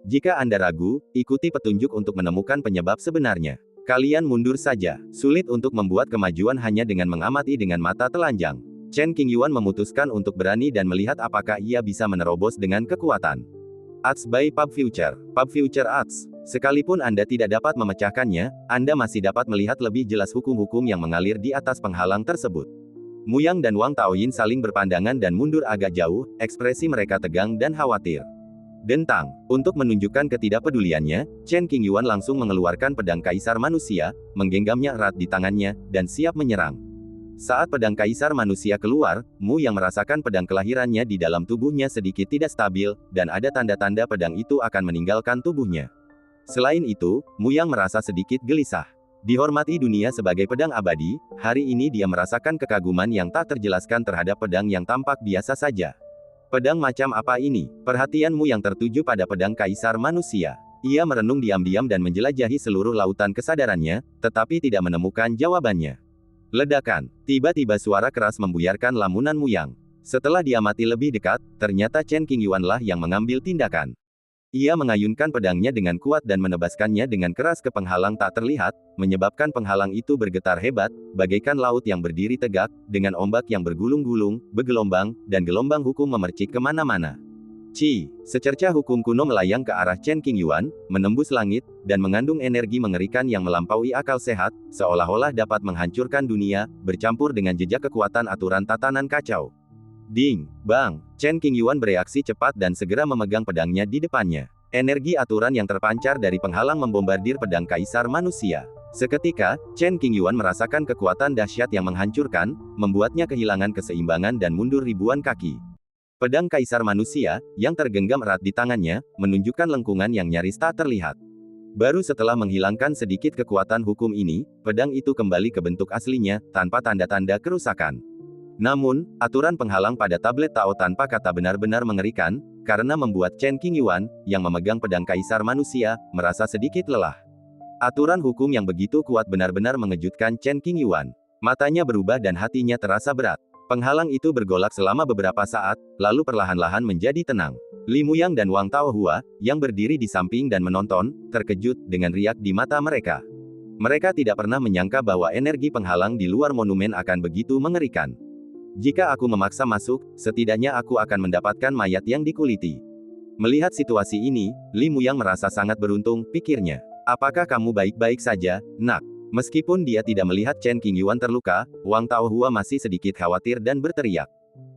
Jika Anda ragu, ikuti petunjuk untuk menemukan penyebab sebenarnya. Kalian mundur saja. Sulit untuk membuat kemajuan hanya dengan mengamati dengan mata telanjang. Chen Qingyuan memutuskan untuk berani dan melihat apakah ia bisa menerobos dengan kekuatan. Arts by Pub Future. Pub Future Arts. Sekalipun Anda tidak dapat memecahkannya, Anda masih dapat melihat lebih jelas hukum-hukum yang mengalir di atas penghalang tersebut. Muyang dan Wang Taoyin saling berpandangan dan mundur agak jauh, ekspresi mereka tegang dan khawatir. Dentang. Untuk menunjukkan ketidakpeduliannya, Chen Qingyuan langsung mengeluarkan pedang kaisar manusia, menggenggamnya erat di tangannya, dan siap menyerang. Saat pedang kaisar manusia keluar, Mu yang merasakan pedang kelahirannya di dalam tubuhnya sedikit tidak stabil, dan ada tanda-tanda pedang itu akan meninggalkan tubuhnya. Selain itu, Mu yang merasa sedikit gelisah. Dihormati dunia sebagai pedang abadi, hari ini dia merasakan kekaguman yang tak terjelaskan terhadap pedang yang tampak biasa saja. Pedang macam apa ini? Perhatianmu yang tertuju pada pedang kaisar manusia. Ia merenung diam-diam dan menjelajahi seluruh lautan kesadarannya, tetapi tidak menemukan jawabannya. Ledakan. Tiba-tiba suara keras membuyarkan lamunan Muyang. Setelah diamati lebih dekat, ternyata Chen Qingyuan lah yang mengambil tindakan. Ia mengayunkan pedangnya dengan kuat dan menebaskannya dengan keras ke penghalang tak terlihat, menyebabkan penghalang itu bergetar hebat, bagaikan laut yang berdiri tegak, dengan ombak yang bergulung-gulung, bergelombang, dan gelombang hukum memercik kemana-mana. Secercah hukum kuno melayang ke arah Chen Qingyuan, menembus langit, dan mengandung energi mengerikan yang melampaui akal sehat, seolah-olah dapat menghancurkan dunia, bercampur dengan jejak kekuatan aturan tatanan kacau. Ding! Bang! Chen Qingyuan bereaksi cepat dan segera memegang pedangnya di depannya. Energi aturan yang terpancar dari penghalang membombardir pedang kaisar manusia. Seketika, Chen Qingyuan merasakan kekuatan dahsyat yang menghancurkan, membuatnya kehilangan keseimbangan dan mundur ribuan kaki. Pedang Kaisar Manusia, yang tergenggam erat di tangannya, menunjukkan lengkungan yang nyaris tak terlihat. Baru setelah menghilangkan sedikit kekuatan hukum ini, pedang itu kembali ke bentuk aslinya, tanpa tanda-tanda kerusakan. Namun, aturan penghalang pada tablet Tao tanpa kata benar-benar mengerikan, karena membuat Chen Qingyuan, yang memegang pedang Kaisar Manusia, merasa sedikit lelah. Aturan hukum yang begitu kuat benar-benar mengejutkan Chen Qingyuan. Matanya berubah dan hatinya terasa berat. Penghalang itu bergolak selama beberapa saat, lalu perlahan-lahan menjadi tenang. Li Muyang dan Wang Taohua, yang berdiri di samping dan menonton, terkejut dengan riak di mata mereka. Mereka tidak pernah menyangka bahwa energi penghalang di luar monumen akan begitu mengerikan. Jika aku memaksa masuk, setidaknya aku akan mendapatkan mayat yang dikuliti. Melihat situasi ini, Li Muyang merasa sangat beruntung, pikirnya. Apakah kamu baik-baik saja, nak? Meskipun dia tidak melihat Chen Qingyuan terluka, Wang Taohua masih sedikit khawatir dan berteriak.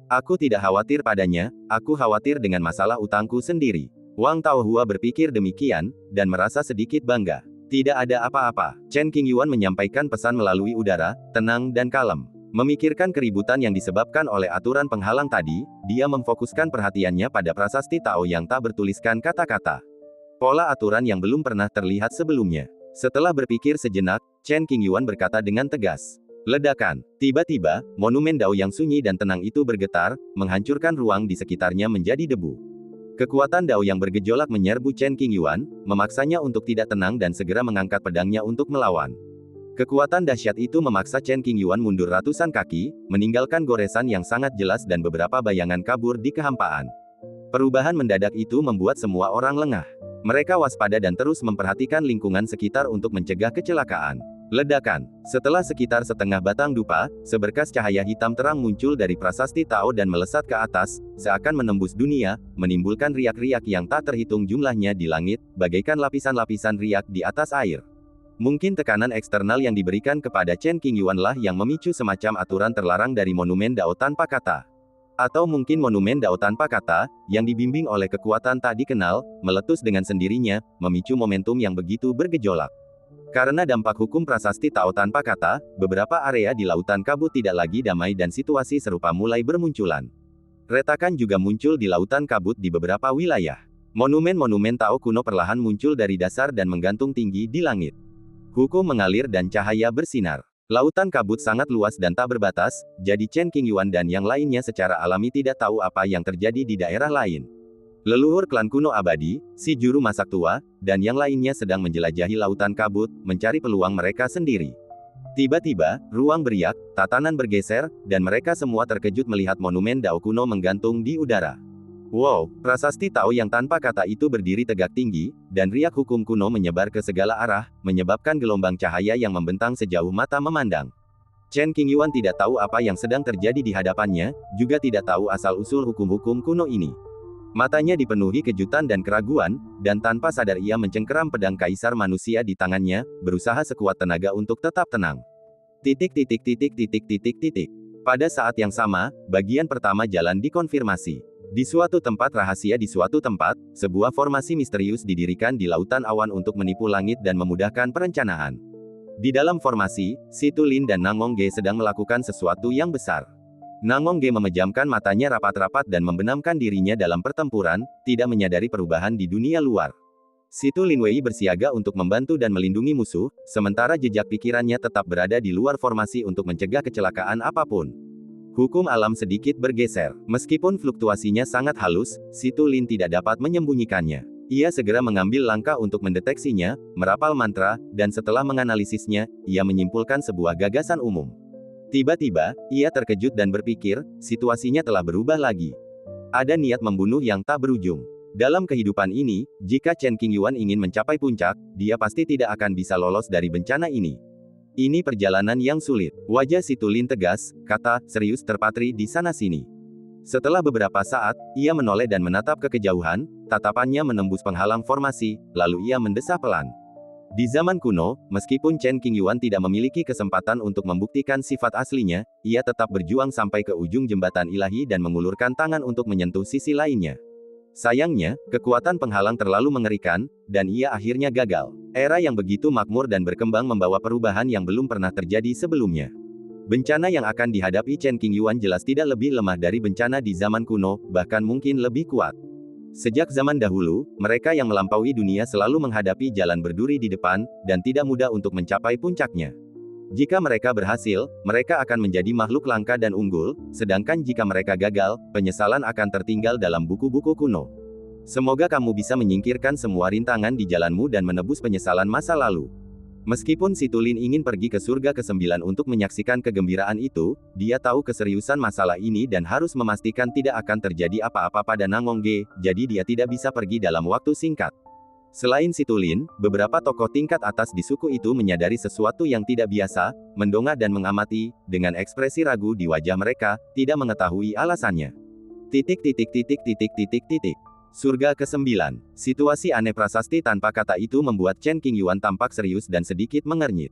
Aku tidak khawatir padanya, aku khawatir dengan masalah utangku sendiri. Wang Taohua berpikir demikian, dan merasa sedikit bangga. Tidak ada apa-apa. Chen Qingyuan menyampaikan pesan melalui udara, tenang dan kalem. Memikirkan keributan yang disebabkan oleh aturan penghalang tadi, dia memfokuskan perhatiannya pada prasasti Tao yang tak bertuliskan kata-kata. Pola aturan yang belum pernah terlihat sebelumnya. Setelah berpikir sejenak, Chen Qingyuan berkata dengan tegas. Ledakan. Tiba-tiba, monumen Dao yang sunyi dan tenang itu bergetar, menghancurkan ruang di sekitarnya menjadi debu. Kekuatan Dao yang bergejolak menyerbu Chen Qingyuan, memaksanya untuk tidak tenang dan segera mengangkat pedangnya untuk melawan. Kekuatan dahsyat itu memaksa Chen Qingyuan mundur ratusan kaki, meninggalkan goresan yang sangat jelas dan beberapa bayangan kabur di kehampaan. Perubahan mendadak itu membuat semua orang lengah. Mereka waspada dan terus memperhatikan lingkungan sekitar untuk mencegah kecelakaan. Ledakan. Setelah sekitar setengah batang dupa, seberkas cahaya hitam terang muncul dari prasasti Tao dan melesat ke atas, seakan menembus dunia, menimbulkan riak-riak yang tak terhitung jumlahnya di langit, bagaikan lapisan-lapisan riak di atas air. Mungkin tekanan eksternal yang diberikan kepada Chen Qingyuan lah yang memicu semacam aturan terlarang dari monumen Dao tanpa kata. Atau mungkin monumen Dao tanpa kata, yang dibimbing oleh kekuatan tak dikenal, meletus dengan sendirinya, memicu momentum yang begitu bergejolak. Karena dampak hukum prasasti Tao tanpa kata, beberapa area di lautan kabut tidak lagi damai dan situasi serupa mulai bermunculan. Retakan juga muncul di lautan kabut di beberapa wilayah. Monumen-monumen Tao kuno perlahan muncul dari dasar dan menggantung tinggi di langit. Hukum mengalir dan cahaya bersinar. Lautan kabut sangat luas dan tak berbatas, jadi Chen Qingyuan dan yang lainnya secara alami tidak tahu apa yang terjadi di daerah lain. Leluhur klan kuno abadi, si juru masak tua, dan yang lainnya sedang menjelajahi lautan kabut, mencari peluang mereka sendiri. Tiba-tiba, ruang beriak, tatanan bergeser, dan mereka semua terkejut melihat monumen Dao kuno menggantung di udara. Wow, prasasti Tao yang tanpa kata itu berdiri tegak tinggi, dan riak hukum kuno menyebar ke segala arah, menyebabkan gelombang cahaya yang membentang sejauh mata memandang. Chen Qingyuan tidak tahu apa yang sedang terjadi di hadapannya, juga tidak tahu asal-usul hukum-hukum kuno ini. Matanya dipenuhi kejutan dan keraguan, dan tanpa sadar ia mencengkeram pedang Kaisar Manusia di tangannya, berusaha sekuat tenaga untuk tetap tenang. Pada saat yang sama, bagian pertama jalan dikonfirmasi. Di suatu tempat rahasia di suatu tempat, sebuah formasi misterius didirikan di lautan awan untuk menipu langit dan memudahkan perencanaan. Di dalam formasi, Si Tulin dan Nangong Ge sedang melakukan sesuatu yang besar. Nangong Ge memejamkan matanya rapat-rapat dan membenamkan dirinya dalam pertempuran, tidak menyadari perubahan di dunia luar. Si Tulin Wei bersiaga untuk membantu dan melindungi musuh, sementara jejak pikirannya tetap berada di luar formasi untuk mencegah kecelakaan apapun. Hukum alam sedikit bergeser. Meskipun fluktuasinya sangat halus, Si Tulin tidak dapat menyembunyikannya. Ia segera mengambil langkah untuk mendeteksinya, merapal mantra, dan setelah menganalisisnya, ia menyimpulkan sebuah gagasan umum. Tiba-tiba, ia terkejut dan berpikir, situasinya telah berubah lagi. Ada niat membunuh yang tak berujung. Dalam kehidupan ini, jika Chen Qingyuan ingin mencapai puncak, dia pasti tidak akan bisa lolos dari bencana ini. Ini perjalanan yang sulit. Wajah Si Tulin tegas, kata, serius terpatri di sana-sini. Setelah beberapa saat, ia menoleh dan menatap ke kejauhan, tatapannya menembus penghalang formasi, lalu ia mendesah pelan. Di zaman kuno, meskipun Chen Qingyuan tidak memiliki kesempatan untuk membuktikan sifat aslinya, ia tetap berjuang sampai ke ujung jembatan ilahi dan mengulurkan tangan untuk menyentuh sisi lainnya. Sayangnya, kekuatan penghalang terlalu mengerikan, dan ia akhirnya gagal. Era yang begitu makmur dan berkembang membawa perubahan yang belum pernah terjadi sebelumnya. Bencana yang akan dihadapi Chen Qingyuan jelas tidak lebih lemah dari bencana di zaman kuno, bahkan mungkin lebih kuat. Sejak zaman dahulu, mereka yang melampaui dunia selalu menghadapi jalan berduri di depan, dan tidak mudah untuk mencapai puncaknya. Jika mereka berhasil, mereka akan menjadi makhluk langka dan unggul, sedangkan jika mereka gagal, penyesalan akan tertinggal dalam buku-buku kuno. Semoga kamu bisa menyingkirkan semua rintangan di jalanmu dan menebus penyesalan masa lalu. Meskipun si Tulin ingin pergi ke surga ke-9 untuk menyaksikan kegembiraan itu, dia tahu keseriusan masalah ini dan harus memastikan tidak akan terjadi apa-apa pada Nangongge, jadi dia tidak bisa pergi dalam waktu singkat. Selain si Tulin, beberapa tokoh tingkat atas di suku itu menyadari sesuatu yang tidak biasa, mendongak dan mengamati, dengan ekspresi ragu di wajah mereka, tidak mengetahui alasannya. Surga ke-9. Situasi aneh prasasti tanpa kata itu membuat Chen Qingyuan tampak serius dan sedikit mengernyit.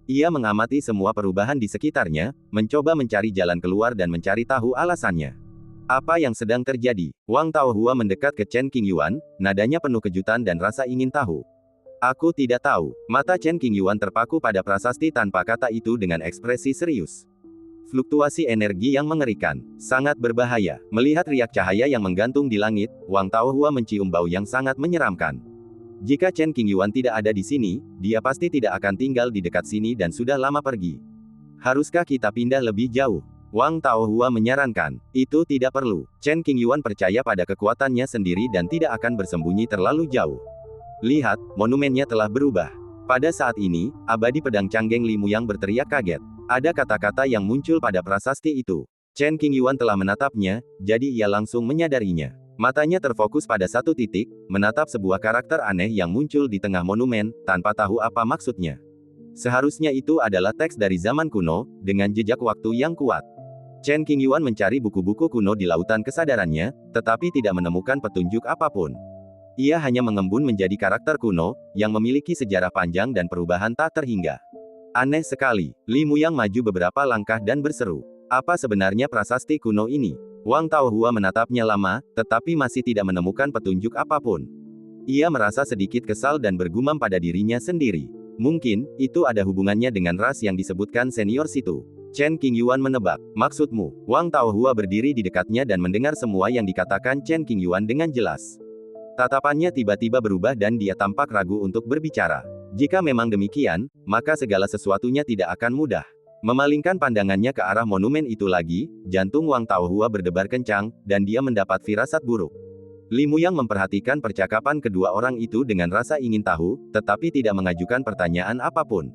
Ia mengamati semua perubahan di sekitarnya, mencoba mencari jalan keluar dan mencari tahu alasannya. Apa yang sedang terjadi? Wang Taohua mendekat ke Chen Qingyuan, nadanya penuh kejutan dan rasa ingin tahu. Aku tidak tahu. Mata Chen Qingyuan terpaku pada prasasti tanpa kata itu dengan ekspresi serius. Fluktuasi energi yang mengerikan, sangat berbahaya. Melihat riak cahaya yang menggantung di langit, Wang Taohua mencium bau yang sangat menyeramkan. Jika Chen Qingyuan tidak ada di sini, dia pasti tidak akan tinggal di dekat sini dan sudah lama pergi. Haruskah kita pindah lebih jauh? Wang Taohua menyarankan. Itu tidak perlu. Chen Qingyuan percaya pada kekuatannya sendiri dan tidak akan bersembunyi terlalu jauh. Lihat, monumennya telah berubah. Pada saat ini, abadi pedang Canggeng Limu yang berteriak kaget. Ada kata-kata yang muncul pada prasasti itu. Chen Qingyuan telah menatapnya, jadi ia langsung menyadarinya. Matanya terfokus pada satu titik, menatap sebuah karakter aneh yang muncul di tengah monumen, tanpa tahu apa maksudnya. Seharusnya itu adalah teks dari zaman kuno, dengan jejak waktu yang kuat. Chen Qingyuan mencari buku-buku kuno di lautan kesadarannya, tetapi tidak menemukan petunjuk apapun. Ia hanya mengembun menjadi karakter kuno, yang memiliki sejarah panjang dan perubahan tak terhingga. Aneh sekali. Li Muyang maju beberapa langkah dan berseru. Apa sebenarnya prasasti kuno ini? Wang Taohua menatapnya lama, tetapi masih tidak menemukan petunjuk apapun. Ia merasa sedikit kesal dan bergumam pada dirinya sendiri. Mungkin, itu ada hubungannya dengan ras yang disebutkan senior situ. Chen Qingyuan menebak. Maksudmu? Wang Taohua berdiri di dekatnya dan mendengar semua yang dikatakan Chen Qingyuan dengan jelas. Tatapannya tiba-tiba berubah dan dia tampak ragu untuk berbicara. Jika memang demikian, maka segala sesuatunya tidak akan mudah. Memalingkan pandangannya ke arah monumen itu lagi, jantung Wang Taohua berdebar kencang, dan dia mendapat firasat buruk. Li Muyang memperhatikan percakapan kedua orang itu dengan rasa ingin tahu, tetapi tidak mengajukan pertanyaan apapun.